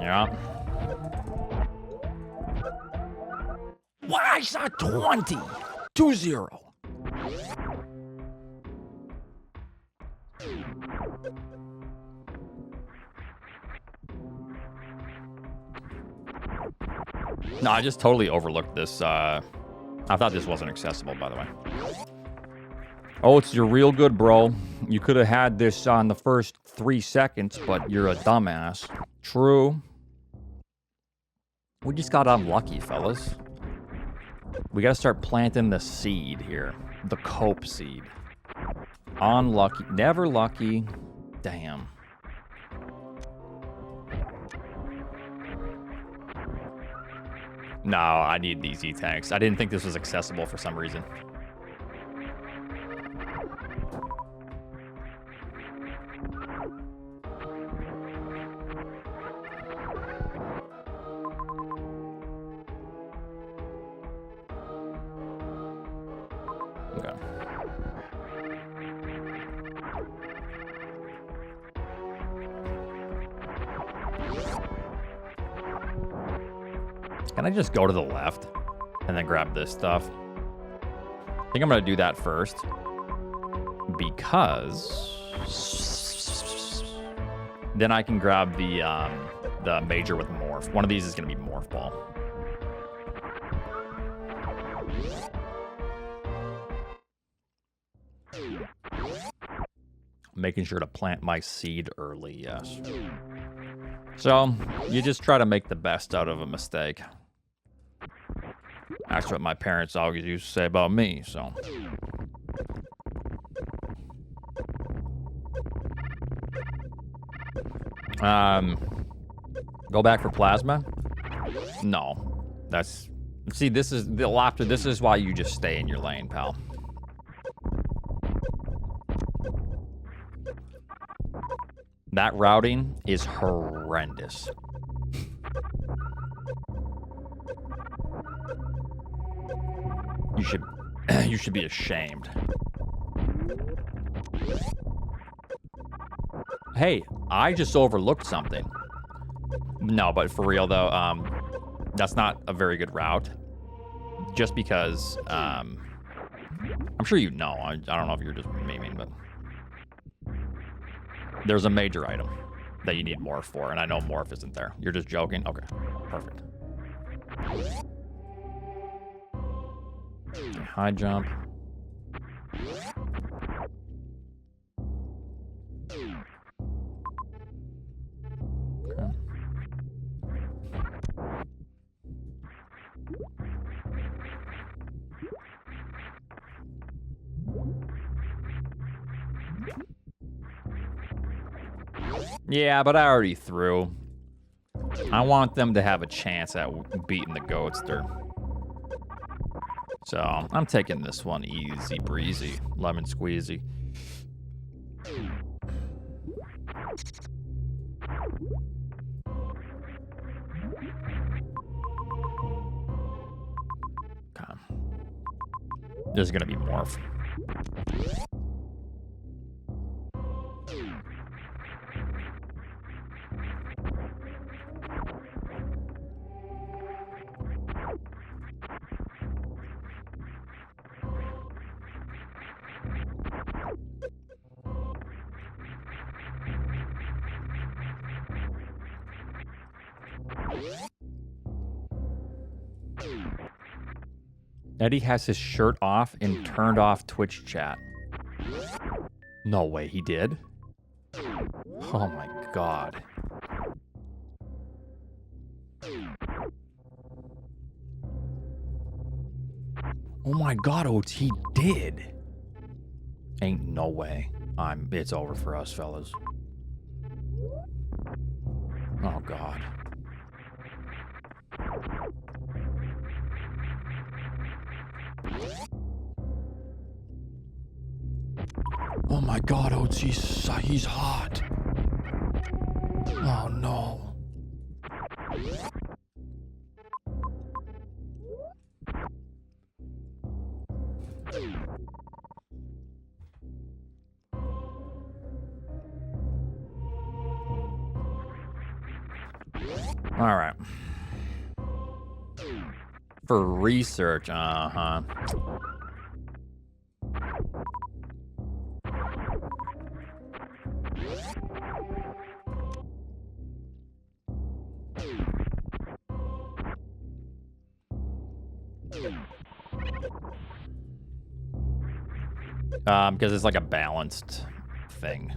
Yeah. Why is that 20? 2-0. No, I just totally overlooked this. I thought this wasn't accessible, by the way. Oh, you're real good, bro. You could have had this on the first 3 seconds, but you're a dumbass. True. We just got unlucky, fellas. We gotta start planting the seed here. The cope seed. Unlucky. Never lucky. Damn. No, I need these E-tanks. I didn't think this was accessible for some reason. Okay. Can I just go to the left and then grab this stuff? I think I'm gonna do that first because then I can grab the major with morph. One of these is gonna be morph ball. Making sure to plant my seed early, yes. So, you just try to make the best out of a mistake. That's what my parents always used to say about me, so. Go back for plasma? No. That's... See, this is... The laughter, this is why you just stay in your lane, pal. That routing is horrendous. You should be ashamed. Hey, I just overlooked something. No, but for real though, that's not a very good route. Just because, I'm sure you know. I don't know if you're just memeing, but there's a major item that you need morph for, and I know morph isn't there. You're just joking? Okay, perfect. High jump. Yeah, but I already threw. I want them to have a chance at beating the Goatster. So, I'm taking this one easy breezy. Lemon squeezy. Okay. There's gonna be morph. Eddie has his shirt off and turned off Twitch chat. No way, he did? Oh my god. Oh my god, Oats, he did. Ain't no way. It's over for us, fellas. Oh god. Oh my god, Oats, he's hot. Oh no. All right. For research, uh-huh. Because it's like a balanced thing.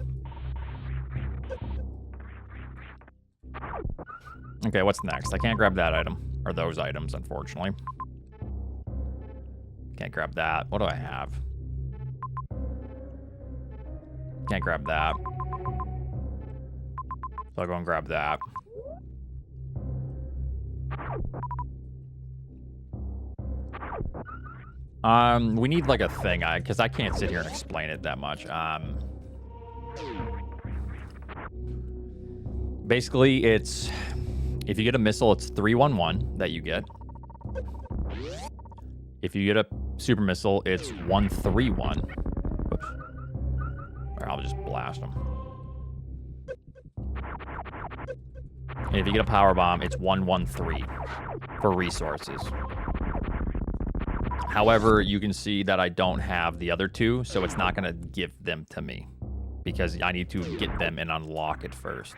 Okay, what's next? I can't grab that item. Or those items, unfortunately. Can't grab that. What do I have? Can't grab that. So I'll go and grab that. We need like a thing, because I can't sit here and explain it that much. Basically, it's if you get a missile, it's 311 that you get. If you get a super missile, it's 131. Whoops. Or I'll just blast them. And if you get a power bomb, it's 113 for resources. However, you can see that I don't have the other two, so it's not going to give them to me because I need to get them and unlock it first.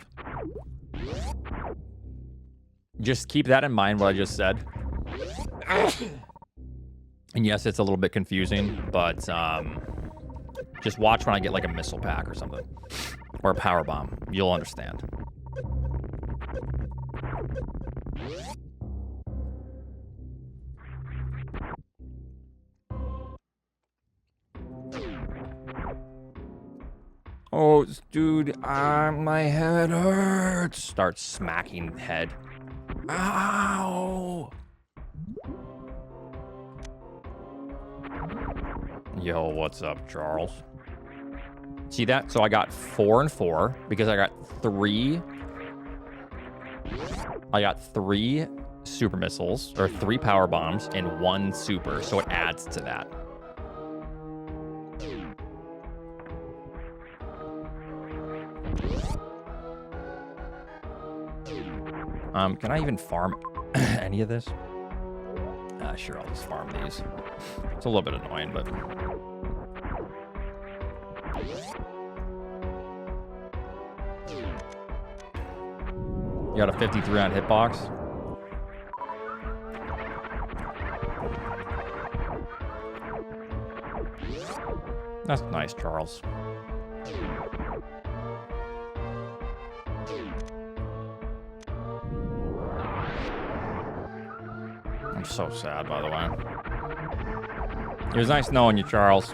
Just keep that in mind, what I just said. And yes, it's a little bit confusing, but just watch when I get like a missile pack or something. Or a power bomb. You'll understand. Oh, dude, my head hurts. Start smacking head. Ow. Yo, what's up, Charles? See that? So I got 4 and 4 because I got 3. I got 3 super missiles or 3 power bombs and 1 super, so it adds to that. Can I even farm any of this? Sure, I'll just farm these. It's a little bit annoying, but... You got a 53 on hitbox? That's nice, Charles. I'm so sad, by the way. It was nice knowing you, Charles.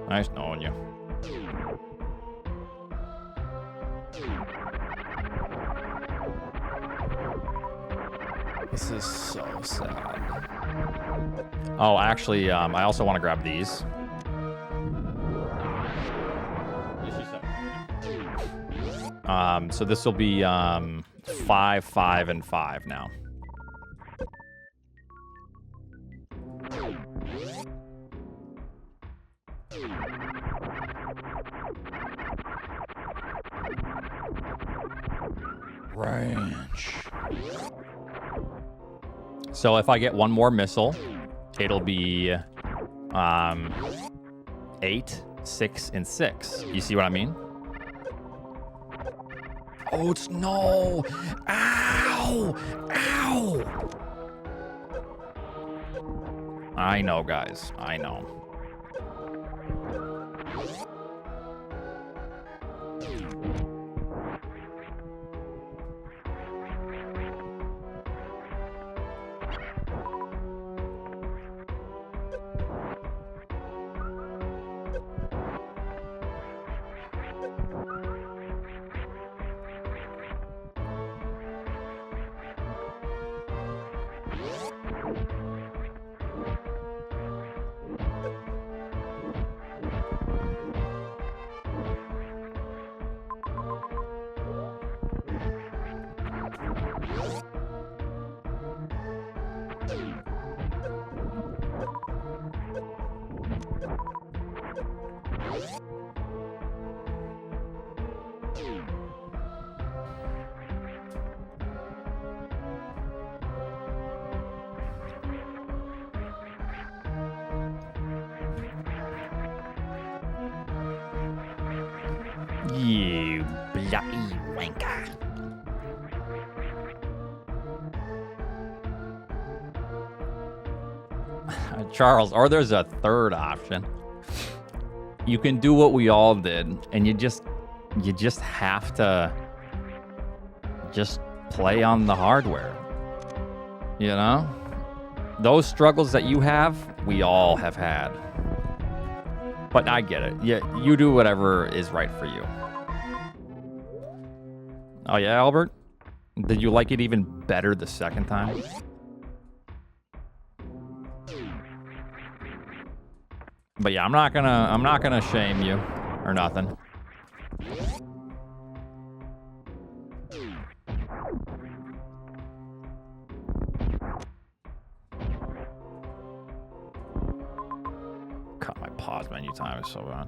Nice knowing you. This is so sad. Oh, actually, I also want to grab these. So this will be 5, 5, and 5 now. Ranch. So if I get one more missile, it'll be 8, 6, and 6. You see what I mean? Oh, it's no. Ow! Ow! I know, guys. I know. You bloody wanker. Charles, or there's a third option. You can do what we all did, and you just have to just play on the hardware. You know? Those struggles that you have, we all have had. But I get it. You do whatever is right for you. Oh yeah, Albert? Did you like it even better the second time? But yeah, I'm not gonna shame you or nothing. Cut my pause menu time is so bad.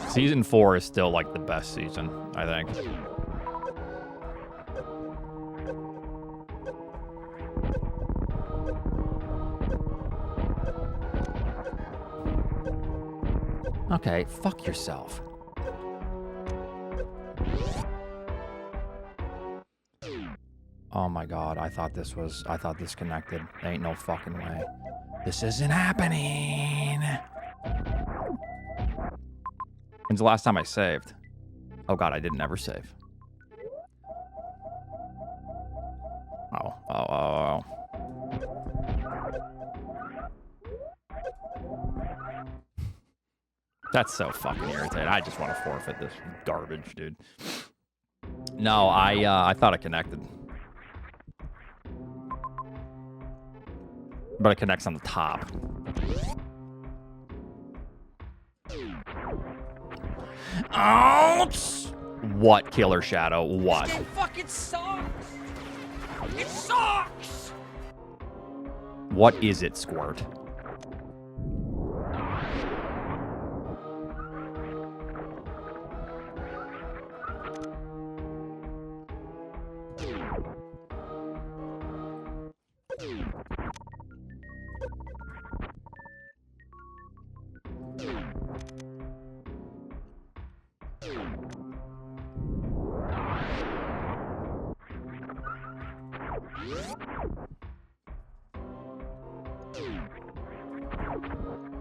Season 4 is still like the best season, I think. Okay, fuck yourself. Oh my god, I thought this connected. Ain't no fucking way. This isn't happening. When's the last time I saved? Oh god, I didn't ever save. Oh. That's so fucking irritating. I just want to forfeit this garbage, dude. No, I thought it connected. But it connects on the top. Ouch! What, Killer Shadow? What? This game fucking sucks! It sucks! What is it, Squirt?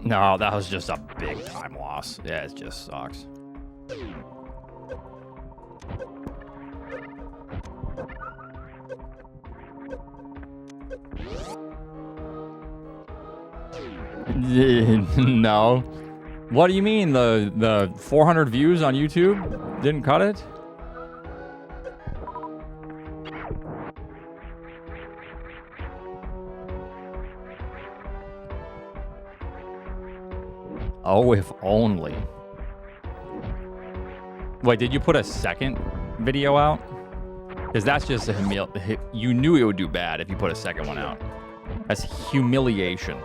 No, that was just a big time loss. Yeah, it just sucks. No. What do you mean? The 400 views on YouTube didn't cut it? Oh, if only. Wait, did you put a second video out? Because that's just a you knew it would do bad if you put a second one out. That's humiliation.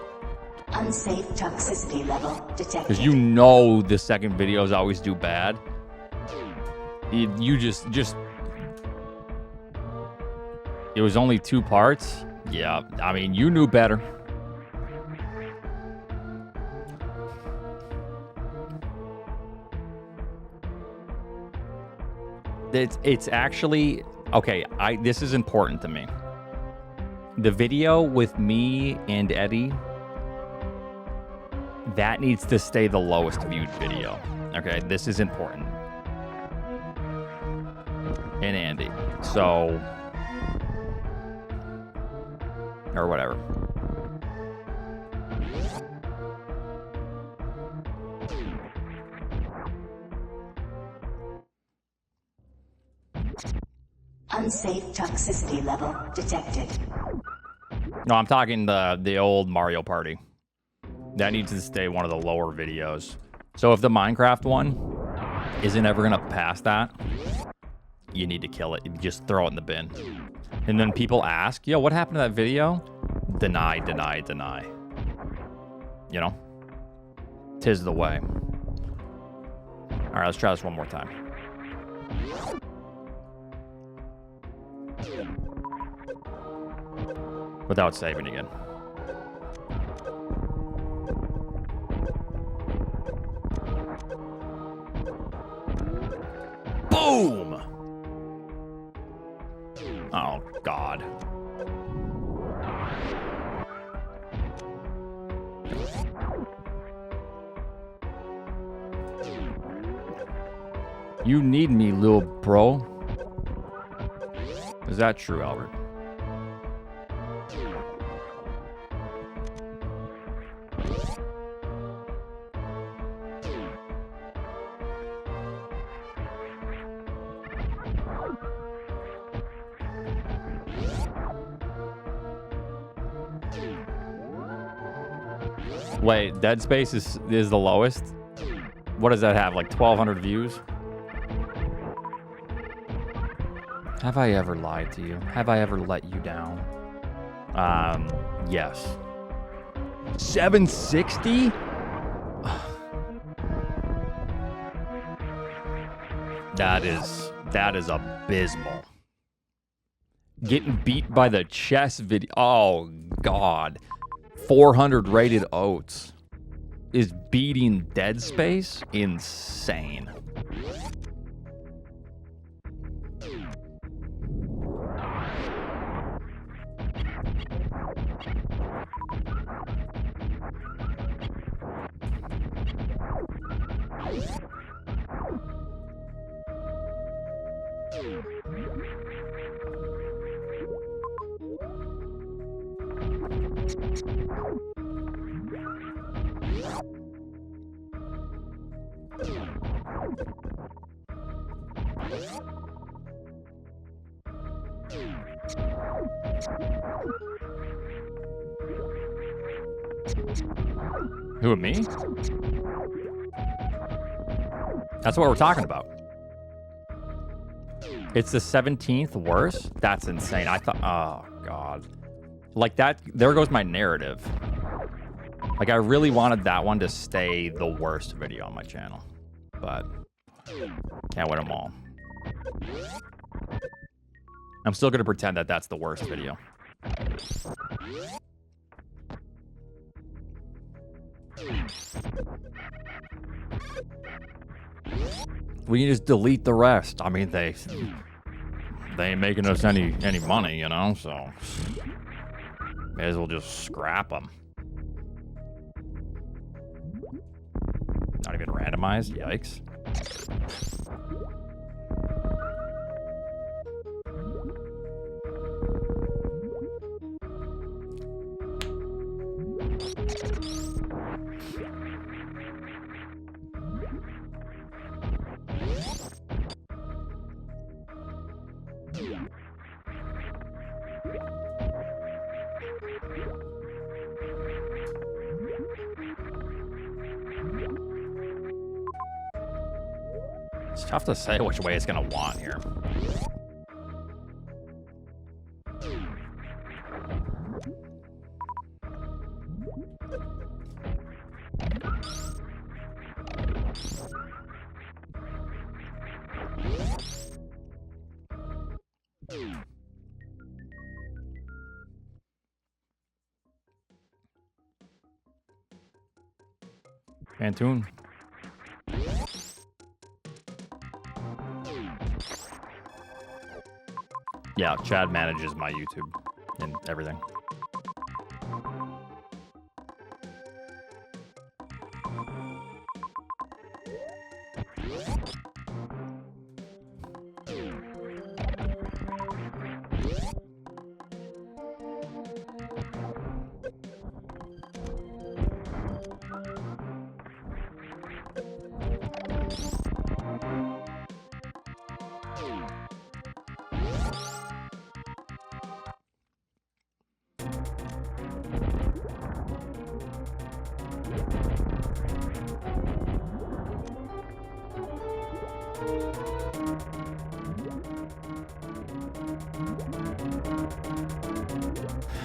Unsafe toxicity level detected. Because you know the second videos always do bad. You just... It was only 2 parts? Yeah, I mean, you knew better. It's actually... Okay, this is important to me. The video with me and Eddie, that needs to stay the lowest viewed video. Okay, this is important. And Andy. So... Or whatever. Unsafe toxicity level detected. No, I'm talking the old Mario Party. That needs to stay one of the lower videos. So if the Minecraft one isn't ever gonna pass that, you need to kill it. You just throw it in the bin. And then people ask, yo, what happened to that video? Deny, deny, deny. You know? 'Tis the way. All right, let's try this one more time. Without saving again. Boom! Oh, God. You need me, little bro. Is that true, Albert? Wait, Dead Space is the lowest? What does that have, like 1,200 views? Have I ever lied to you? Have I ever let you down? Yes. 760? That is abysmal. Getting beat by the chess video. Oh, God. 400 rated Oats is beating Dead Space? Insane. Who, me? That's what we're talking about. It's the 17th worst? That's insane. I thought, oh, God. Like that, there goes my narrative. Like, I really wanted that one to stay the worst video on my channel. But, can't win them all. I'm still going to pretend that that's the worst video. We can just delete the rest. I mean, they ain't making us any money, you know, so may as well just scrap them. Not even randomized? Yikes. It's tough to say which way it's gonna want here. Antoon. Yeah, Chad manages my YouTube and everything.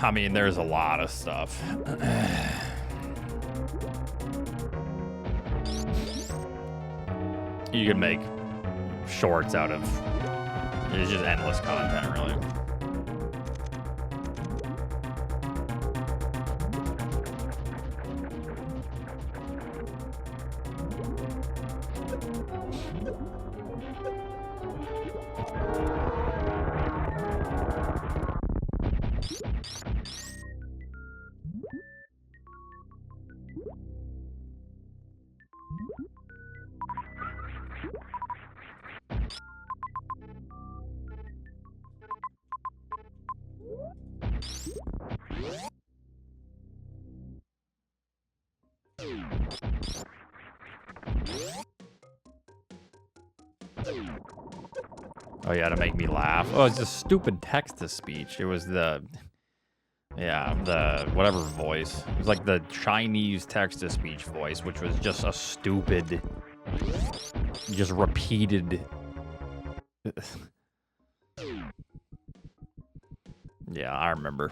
I mean, there's a lot of stuff. You can make shorts out of... It's just endless content, really. Oh yeah, to make me laugh. Oh, it's a stupid text-to-speech. It was the... Yeah, the whatever voice. It was like the Chinese text-to-speech voice, which was just a stupid... Just repeated... Yeah, I remember.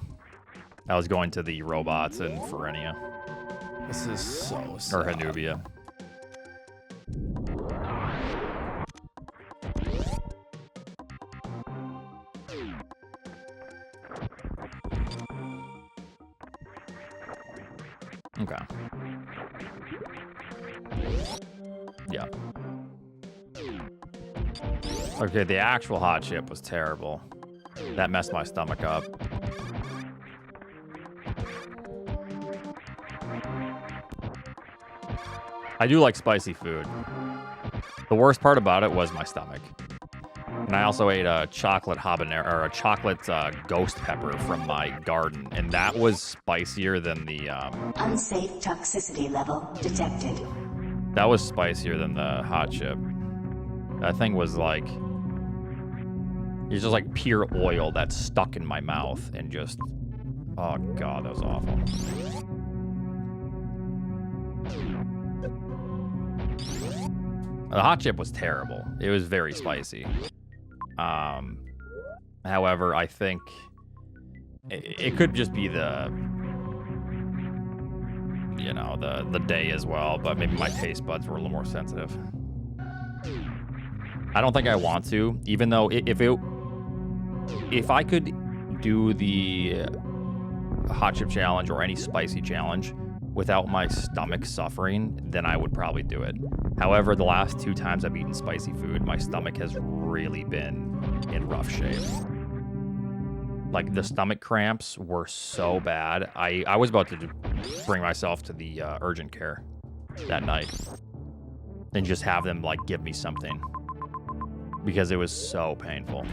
I was going to the robots in Ferenia. This is so sad. Or Hanubia. Okay. Yeah. Okay, the actual hot chip was terrible. That messed my stomach up. I do like spicy food. The worst part about it was my stomach. And I also ate a chocolate habanero, or a chocolate ghost pepper from my garden, and that was spicier than the... Unsafe toxicity level detected. That was spicier than the hot chip. That thing was like... It's just like pure oil that stuck in my mouth and just... Oh god, that was awful. The hot chip was terrible. It was very spicy. However, I think it could just be the, you know, the day as well, but maybe my taste buds were a little more sensitive. I don't think I want to, even though if I could do the hot chip challenge or any spicy challenge without my stomach suffering, then I would probably do it. However, the last 2 times I've eaten spicy food, my stomach has really been in rough shape. Like, the stomach cramps were so bad. I was about to bring myself to the urgent care that night and just have them, like, give me something because it was so painful.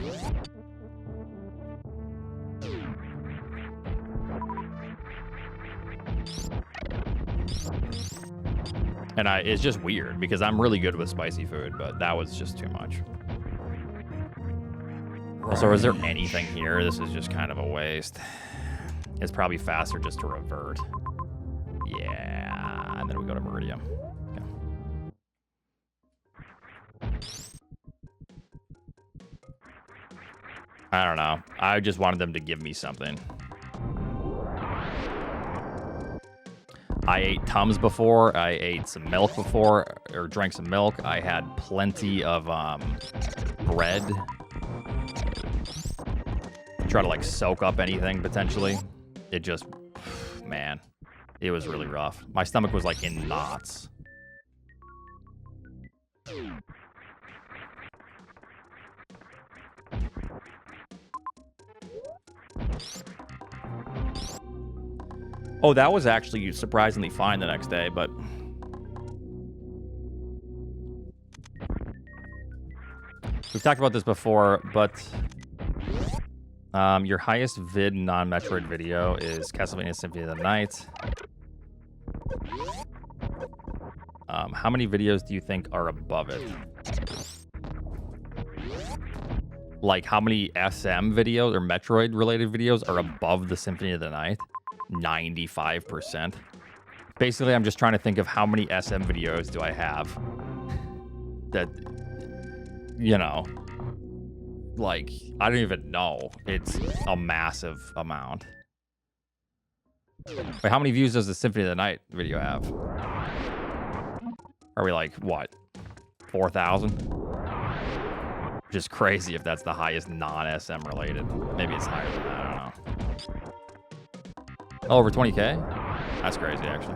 And it's just weird because I'm really good with spicy food, but that was just too much. Also, is there anything here? This is just kind of a waste. It's probably faster just to revert. Yeah, and then we go to Meridian. Okay. I don't know. I just wanted them to give me something. I ate Tums before. I ate some milk before, or drank some milk. I had plenty of bread. Try to like soak up anything potentially. It just, man, it was really rough. My stomach was like in knots. Oh, that was actually surprisingly fine the next day, but we've talked about this before, but your highest vid non-Metroid video is Castlevania Symphony of the Night. How many videos do you think are above it? Like, how many SM videos or Metroid-related videos are above the Symphony of the Night? 95%. Basically, I'm just trying to think of how many SM videos do I have that, you know, like, I don't even know. It's a massive amount. Wait, how many views does the Symphony of the Night video have? Are we like, what, 4,000? Just crazy if that's the highest non-SM related. Maybe it's higher than that, I don't know. Oh, over 20K? That's crazy, actually.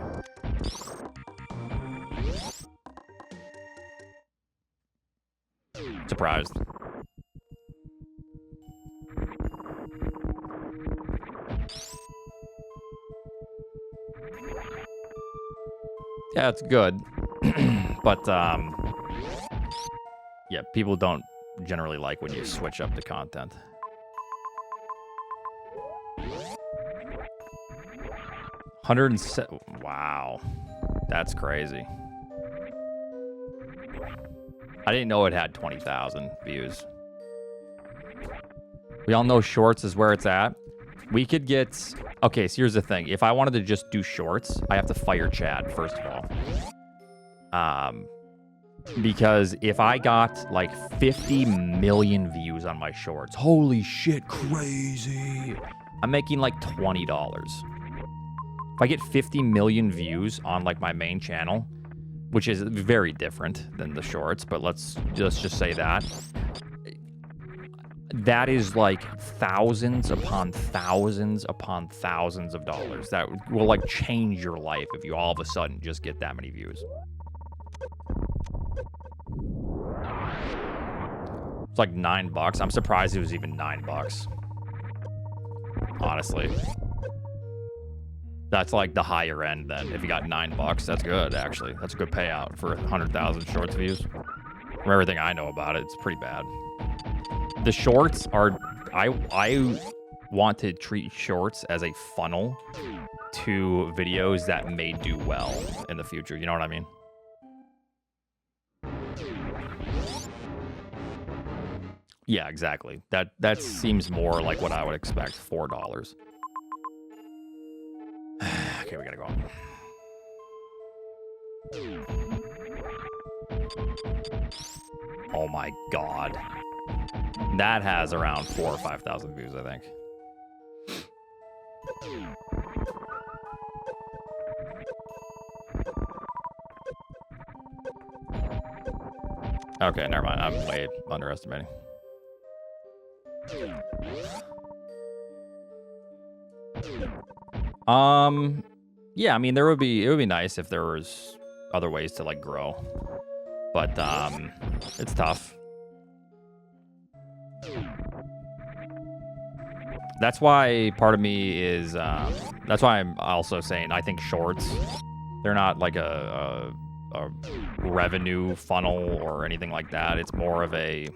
Surprised. Yeah, it's good. But, yeah, people don't generally like when you switch up the content. Wow, that's crazy. I didn't know it had 20,000 views. We all know shorts is where it's at. We could get... Okay, so here's the thing. If I wanted to just do shorts, I have to fire Chad, first of all. Because if I got like 50 million views on my shorts, holy shit, crazy. I'm making like $20. If I get 50 million views on like my main channel, which is very different than the shorts, but let's just say that. That is like thousands upon thousands upon thousands of dollars. That will like change your life if you all of a sudden just get that many views. It's like $9. I'm surprised it was even $9. Honestly. That's like the higher end then. If you got $9, that's good, actually. That's a good payout for 100,000 shorts views. From everything I know about it, it's pretty bad. The shorts are... I want to treat shorts as a funnel to videos that may do well in the future. You know what I mean? Yeah, exactly. That seems more like what I would expect. $4. Okay, we gotta go on. Oh my god. That has around 4,000 or 5,000 views, I think. Okay, never mind. I'm way underestimating. Yeah, I mean, it would be nice if there was other ways to like grow, but it's tough. That's why part of me is that's why I'm also saying I think shorts, they're not like a revenue funnel or anything like that. It's more of a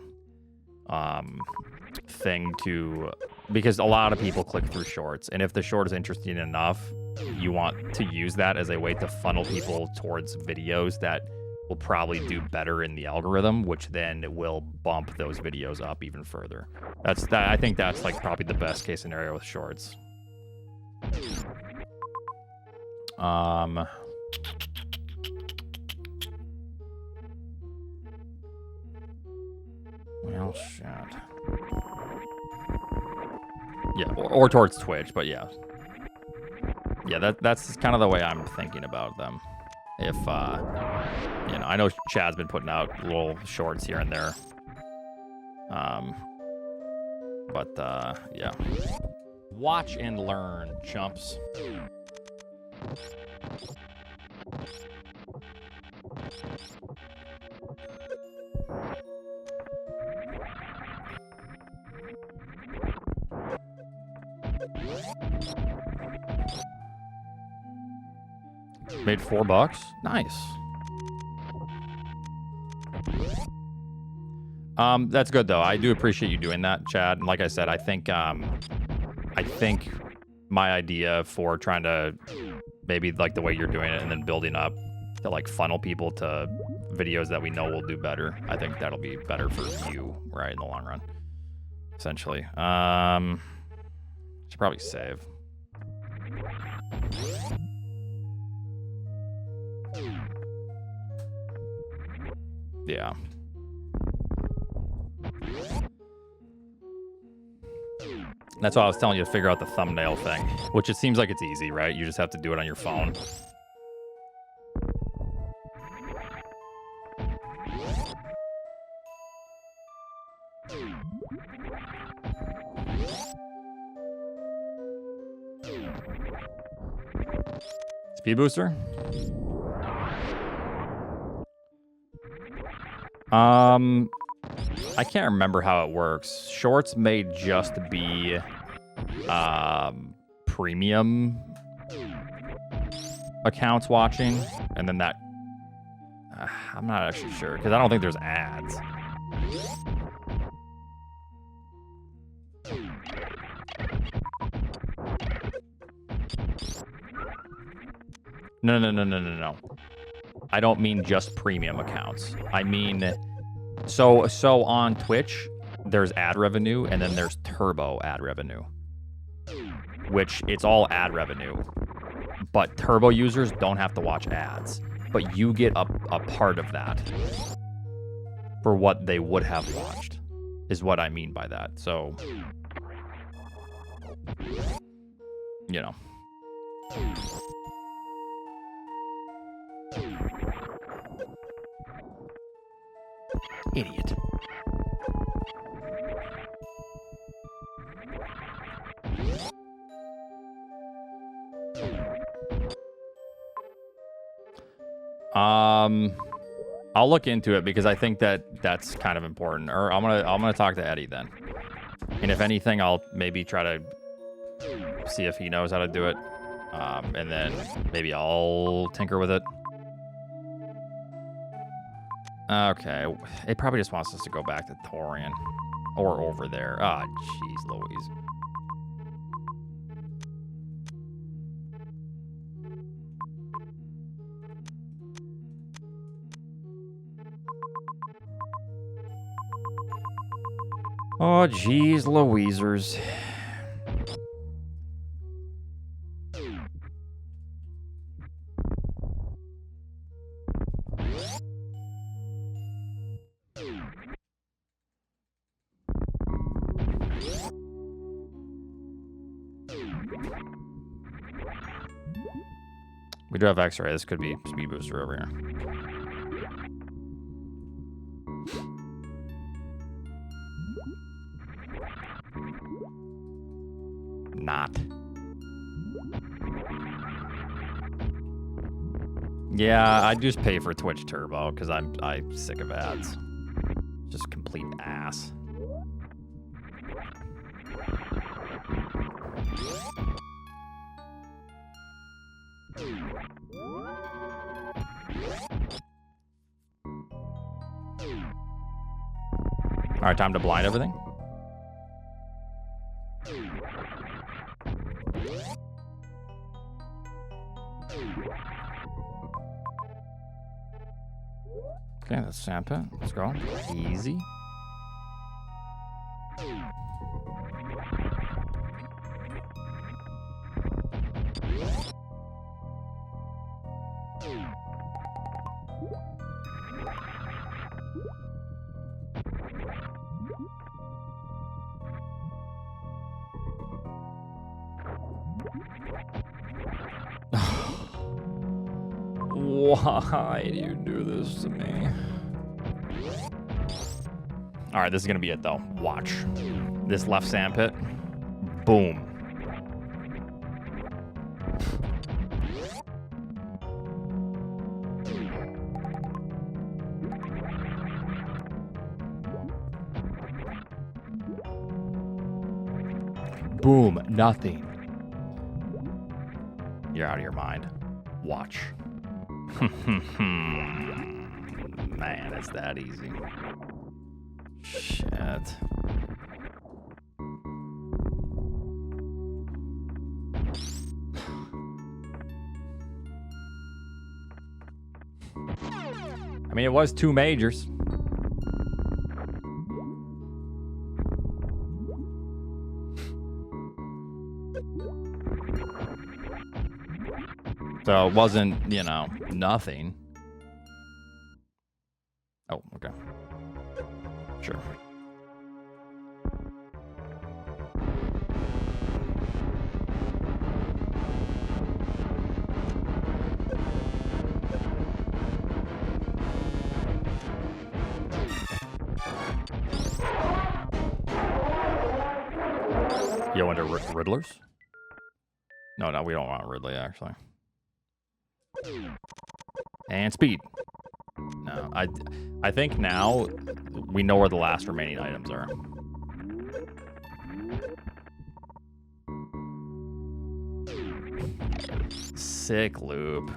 thing to, because a lot of people click through shorts, and if the short is interesting enough, you want to use that as a way to funnel people towards videos that will probably do better in the algorithm, which then will bump those videos up even further. I think that's like probably the best case scenario with shorts. Well, shit. Yeah, or towards Twitch, but yeah. Yeah, that's kind of the way I'm thinking about them. If, you know, I know Chad's been putting out little shorts here and there. But, yeah. Watch and learn, chumps. Made $4. Nice. That's good though. I do appreciate you doing that, Chad. And like I said, I think my idea for trying to maybe like the way you're doing it and then building up to like funnel people to videos that we know will do better. I think that'll be better for you, right, in the long run. Essentially. Should probably save. Yeah. That's why I was telling you to figure out the thumbnail thing, which it seems like it's easy, right? You just have to do it on your phone. Speed booster? I can't remember how it works. Shorts may just be premium accounts watching, and then that I'm not actually sure because I don't think there's ads. No. I don't mean just premium accounts. I mean, so on Twitch, there's ad revenue, and then there's turbo ad revenue, which it's all ad revenue. But turbo users don't have to watch ads, but you get a part of that for what they would have watched, is what I mean by that. So, you know. Idiot. I'll look into it because I think that's kind of important. Or I'm gonna talk to Eddie then. And if anything, I'll maybe try to see if he knows how to do it. And then maybe I'll tinker with it. Okay, it probably just wants us to go back to Torian or over there. Ah, jeez, Louise. Oh, jeez, Louisers. We do have X-ray. This could be speed booster over here. Not. Yeah, I just pay for Twitch Turbo because I'm sick of ads. Just complete ass. All right, time to blind everything. Okay, that's Santa. Let's go. Easy. Why do you do this to me? All right, this is gonna be it though. Watch. This left sandpit. Boom. Boom. Nothing. You're out of your mind. Watch. Man, it's that easy. Shit. I mean, it was 2 majors. So it wasn't, you know, nothing. Oh, okay. Sure. You want to Riddlers? No, we don't want Ridley, actually. And speed. No, I think now we know where the last remaining items are. Sick loop.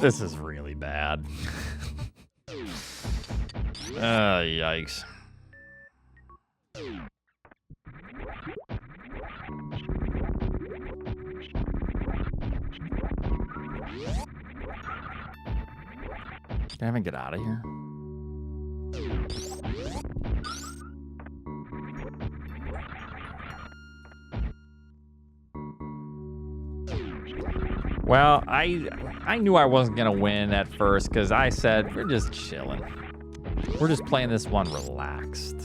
This is really bad. Yikes. Can I even get out of here? Well, I knew I wasn't gonna win at first because I said we're just chilling. We're just playing this one relaxed.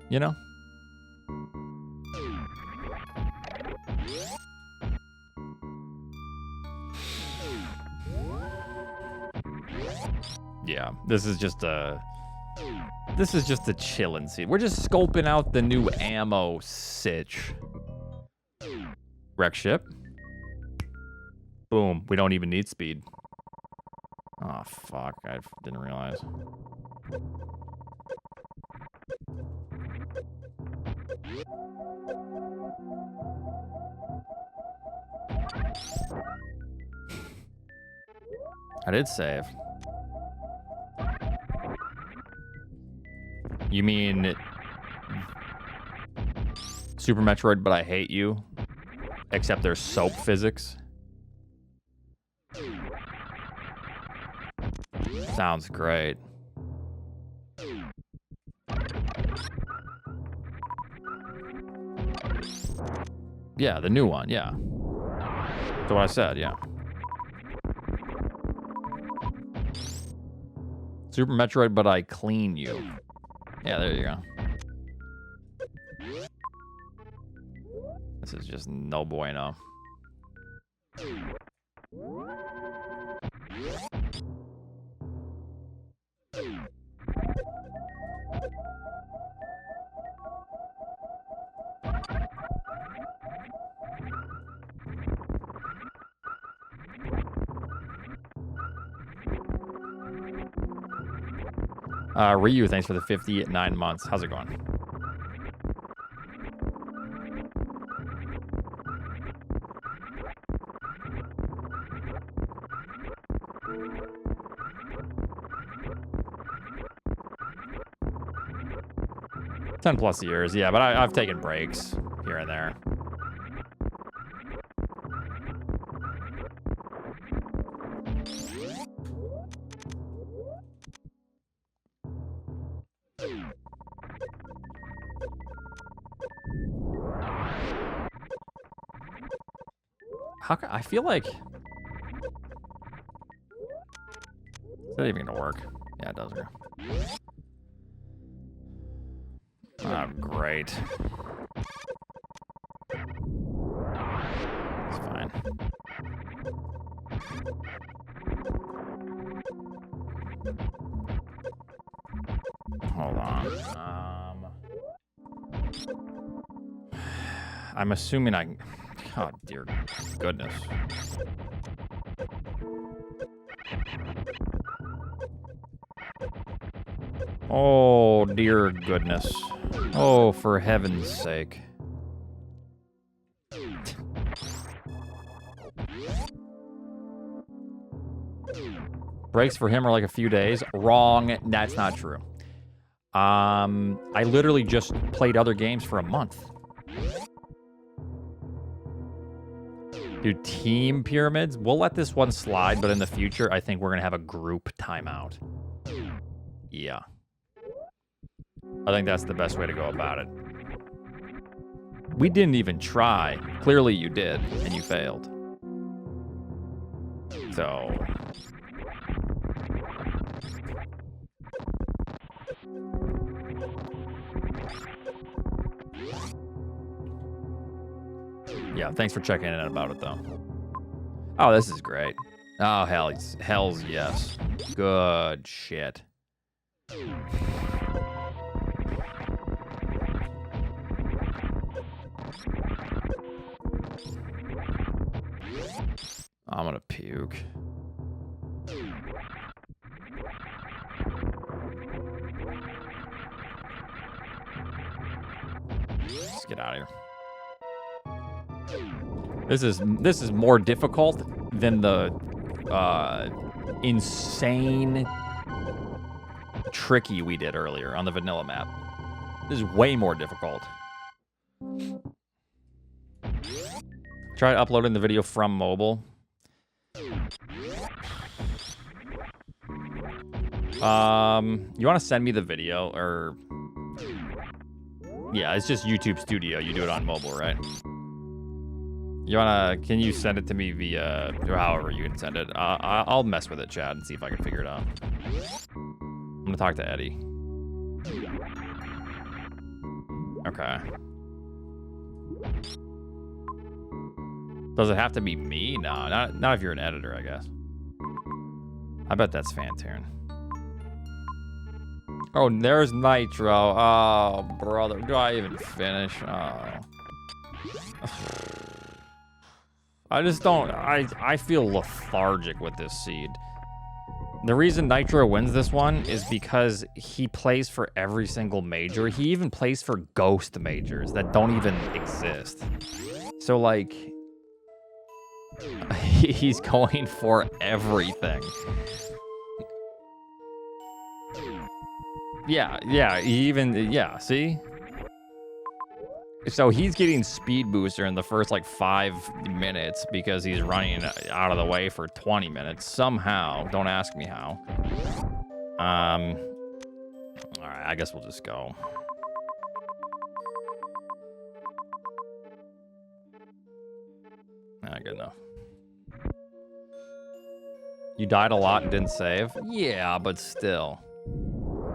You know? Yeah, this is just a chillin' scene. We're just scoping out the new ammo sitch. Wreck ship. Boom. We don't even need speed. Oh, fuck. I didn't realize. I did save. You mean Super Metroid, but I hate you? Except there's soap physics? Sounds great. Yeah, the new one, yeah. That's what I said, yeah. Super Metroid, but I clean you. Yeah, there you go. This is just no bueno. Ryu, thanks for the 59 months. How's it going? +10 years, yeah, but I've taken breaks here and there. I feel like... Is that even gonna work? Yeah, it does work. Oh, great. It's fine. Hold on. I'm assuming I... Oh, dear goodness. Oh, dear goodness. Oh, for heaven's sake. Breaks for him are like a few days. Wrong. That's not true. I literally just played other games for a month. Do team pyramids? We'll let this one slide, but in the future, I think we're going to have a group timeout. Yeah. I think that's the best way to go about it. We didn't even try. Clearly you did, and you failed. So... Yeah, thanks for checking in about it, though. Oh, this is great. Oh, hell's yes. Good shit. I'm gonna puke. Let's get out of here. This is more difficult than the insane tricky we did earlier on the vanilla map. This is way more difficult. Try uploading the video from mobile. You want to send me the video or... Yeah, it's just YouTube Studio. You do it on mobile, right? Can you send it to me via, or however you can send it? I'll mess with it, Chad, and see if I can figure it out. I'm gonna talk to Eddie. Okay. Does it have to be me? No, not if you're an editor, I guess. I bet that's Fantoon. Oh, there's Nitro. Oh, brother. Do I even finish? Oh. I just don't... I feel lethargic with this seed. The reason Nitro wins this one is because he plays for every single major. He even plays for ghost majors that don't even exist. So, like... He's going for everything. Yeah, see? So he's getting speed booster in the first, like, 5 minutes because he's running out of the way for 20 minutes. Somehow. Don't ask me how. Alright, I guess we'll just go. Good enough. You died a lot and didn't save? Yeah, but still.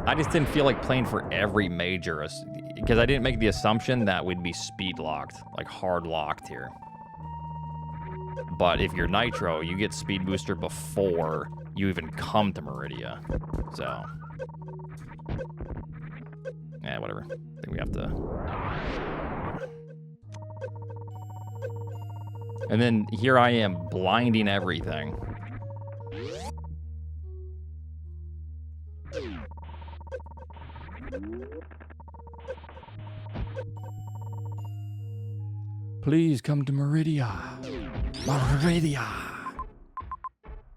I just didn't feel like playing for every major because I didn't make the assumption that we'd be speed locked, like hard locked here. But if you're Nitro, you get speed booster before you even come to Meridia. So, yeah, whatever. I think we have to. And then here I am blinding everything. Please come to Meridia. Meridia.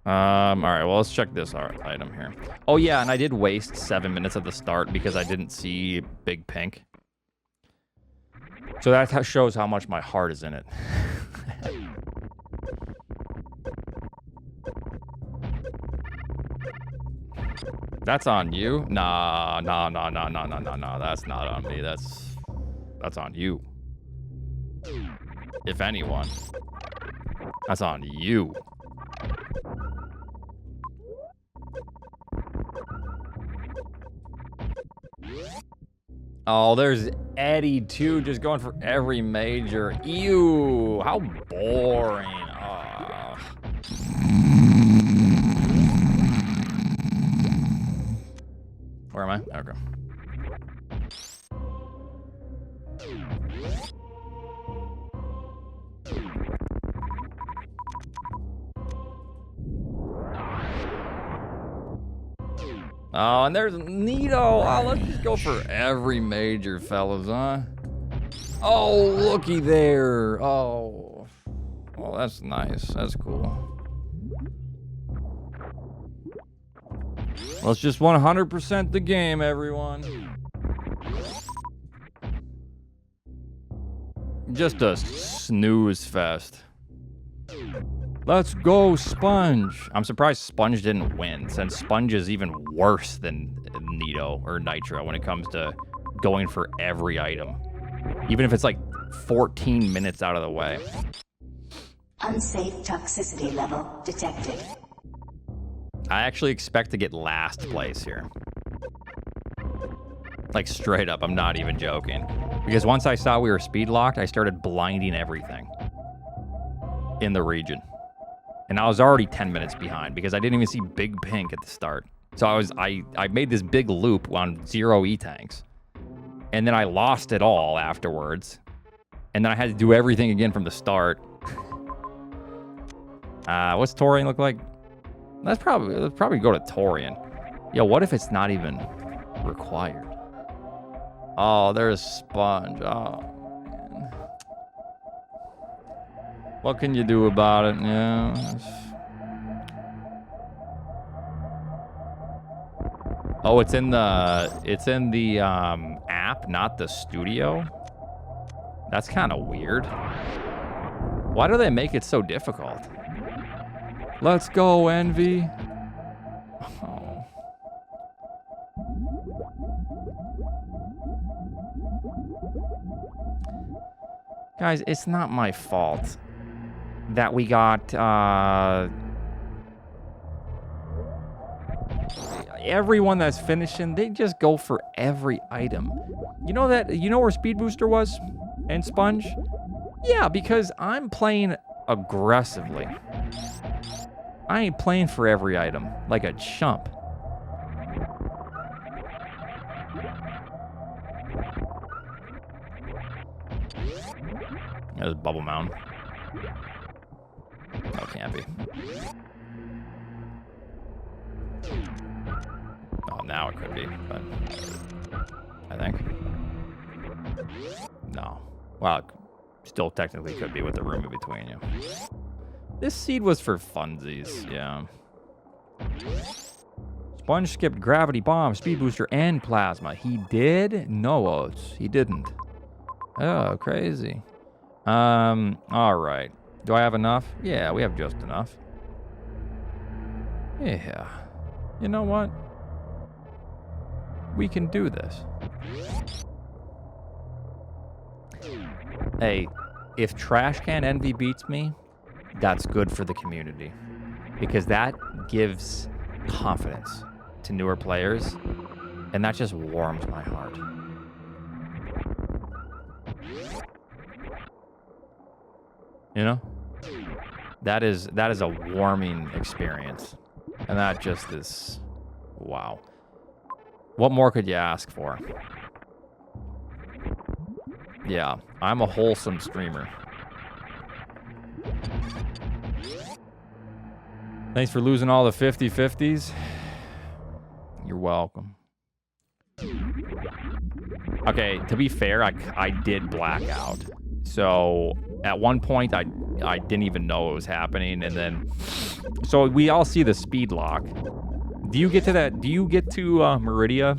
All right, well, let's check this item here. Oh, yeah, and I did waste 7 minutes at the start because I didn't see Big Pink. So that shows how much my heart is in it. That's on you? Nah. That's not on me. That's on you. If anyone. That's on you. Oh, there's Eddie too, just going for every major. Ew, how boring. Oh. Where am I? Okay. Oh, and there's Nito. Oh, let's just go for every major, fellas, huh? Oh, looky there. Oh, well, that's nice. That's cool. Let's just 100% the game, everyone. Just a snooze fest. Let's go, Sponge. I'm surprised Sponge didn't win, since Sponge is even worse than Nito or Nitro when it comes to going for every item. Even if it's like 14 minutes out of the way. Unsafe toxicity level detected. I actually expect to get last place here. Like straight up, I'm not even joking. Because once I saw we were speed locked, I started blinding everything in the region. And I was already 10 minutes behind because I didn't even see Big Pink at the start. So I made this big loop on 0 E-tanks. And then I lost it all afterwards. And then I had to do everything again from the start. What's Torian look like? Let's probably go to Torian. Yo, what if it's not even required? Oh, there's Sponge. Oh, man. What can you do about it? Yeah. Oh, it's in the app, not the studio. That's kind of weird. Why do they make it so difficult? Let's go, Envy. Oh. Guys, it's not my fault that we got everyone that's finishing, they just go for every item. You know where Speed Booster was and Sponge? Yeah, because I'm playing aggressively. I ain't playing for every item like a chump. There's Bubble Mountain. No, can't be. Oh, now it could be, but I think. No. Well, it still technically could be with the room in between you. This seed was for funsies, yeah. Sponge skipped Gravity Bomb, Speed Booster, and Plasma. He did? No, Oats. He didn't. Oh, crazy. All right. Do I have enough? Yeah, we have just enough. Yeah. You know what? We can do this. Hey, if Trash Can Envy beats me, that's good for the community. Because that gives confidence to newer players, and that just warms my heart. You know? That is a warming experience. And that just is, wow. What more could you ask for? Yeah, I'm a wholesome streamer. Thanks for losing all the 50-50s. You're welcome. Okay, to be fair, I did black out. So at one point, I didn't even know it was happening. And then, so we all see the speed lock. Do you get to that? Do you get to Meridia?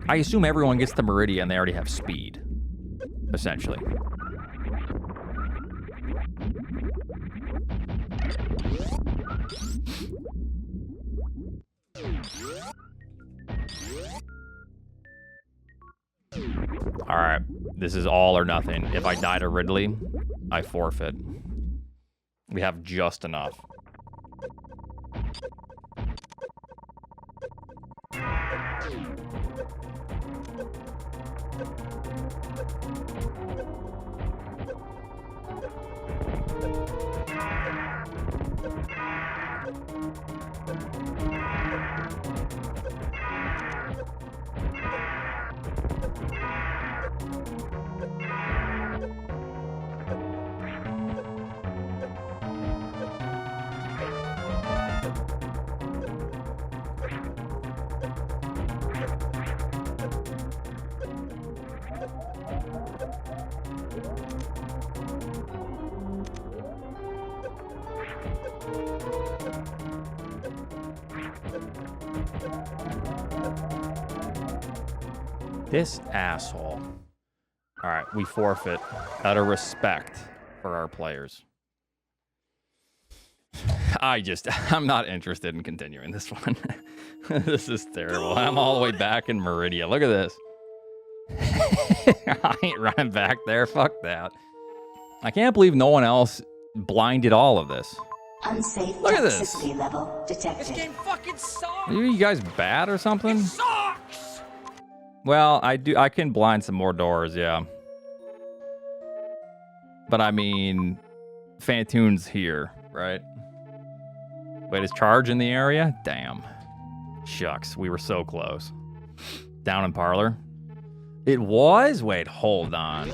I assume everyone gets to Meridia and they already have speed, essentially. All right, this is all or nothing. If I die to Ridley, I forfeit. We have just enough. This asshole. All right, we forfeit out of respect for our players. I'm not interested in continuing this one. This is terrible. I'm all the way back in Meridia. Look at this. I ain't running back there. Fuck that. I can't believe no one else blinded all of this. Unsafe Look at this. toxicity level detected. This game fucking sucks. Are you guys bad or something? It sucks. Well, I can blind some more doors, yeah. But I mean, Fantoon's here, right? Wait, is Charge in the area? Damn. Shucks, we were so close. Down in Parlor? It was? Wait, hold on.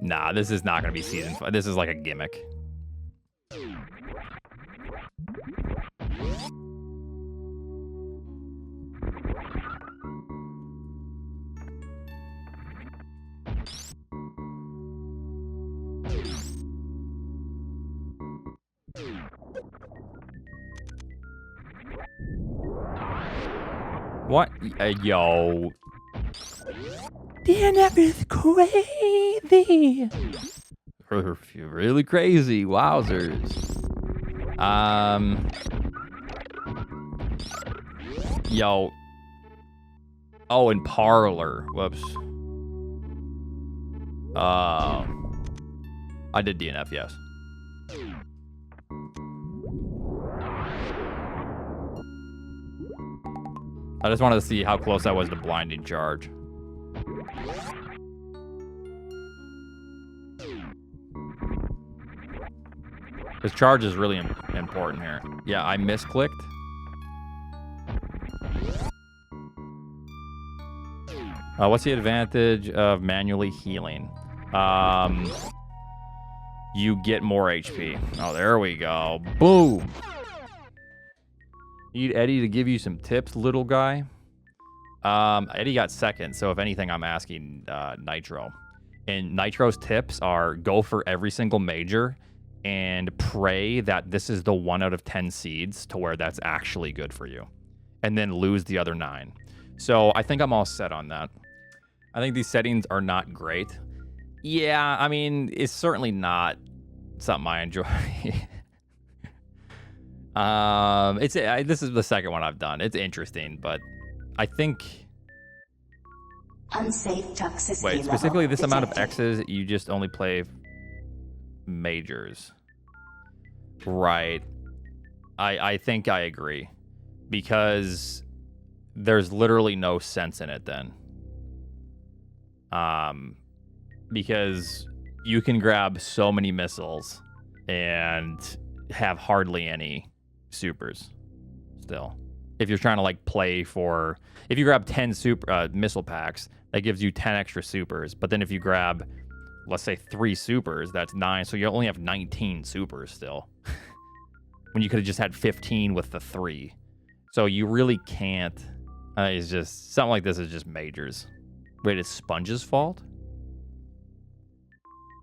Nah, this is not going to be season 5. This is like a gimmick. What? Yo. DNF is crazy. Really crazy. Wowzers. Yo. Oh, in Parlor. Whoops. I did DNF, yes. I just wanted to see how close I was to blinding Charge. Because Charge is really important here. Yeah, I misclicked. What's the advantage of manually healing? You get more HP. Oh, there we go. Boom. Need Eddie to give you some tips, little guy. Eddie got second, so if anything, I'm asking Nitro. And Nitro's tips are go for every single major and pray that this is the 1 out of 10 seeds to where that's actually good for you. And then lose the other 9. So I think I'm all set on that. I think these settings are not great. Yeah, I mean, it's certainly not something I enjoy. This is the second one I've done. It's interesting, but I think... Unsafe toxicity Wait, specifically level this amount of detected. X's, you just only play majors. Right. I think I agree. Because there's literally no sense in it then. Because you can grab so many missiles and have hardly any supers still. If you're trying to like play for, if you grab 10 super missile packs, that gives you 10 extra supers. But then if you grab, let's say 3 supers, that's 9. So you only have 19 supers still. When you could have just had 15 with the 3. So you really can't. It's just, something like this is just majors. Wait, it's Sponge's fault?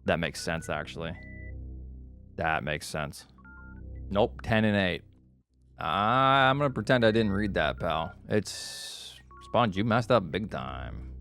That makes sense, actually. That makes sense. Nope, 10 and 8. I'm going to pretend I didn't read that, pal. It's... Sponge, you messed up big time.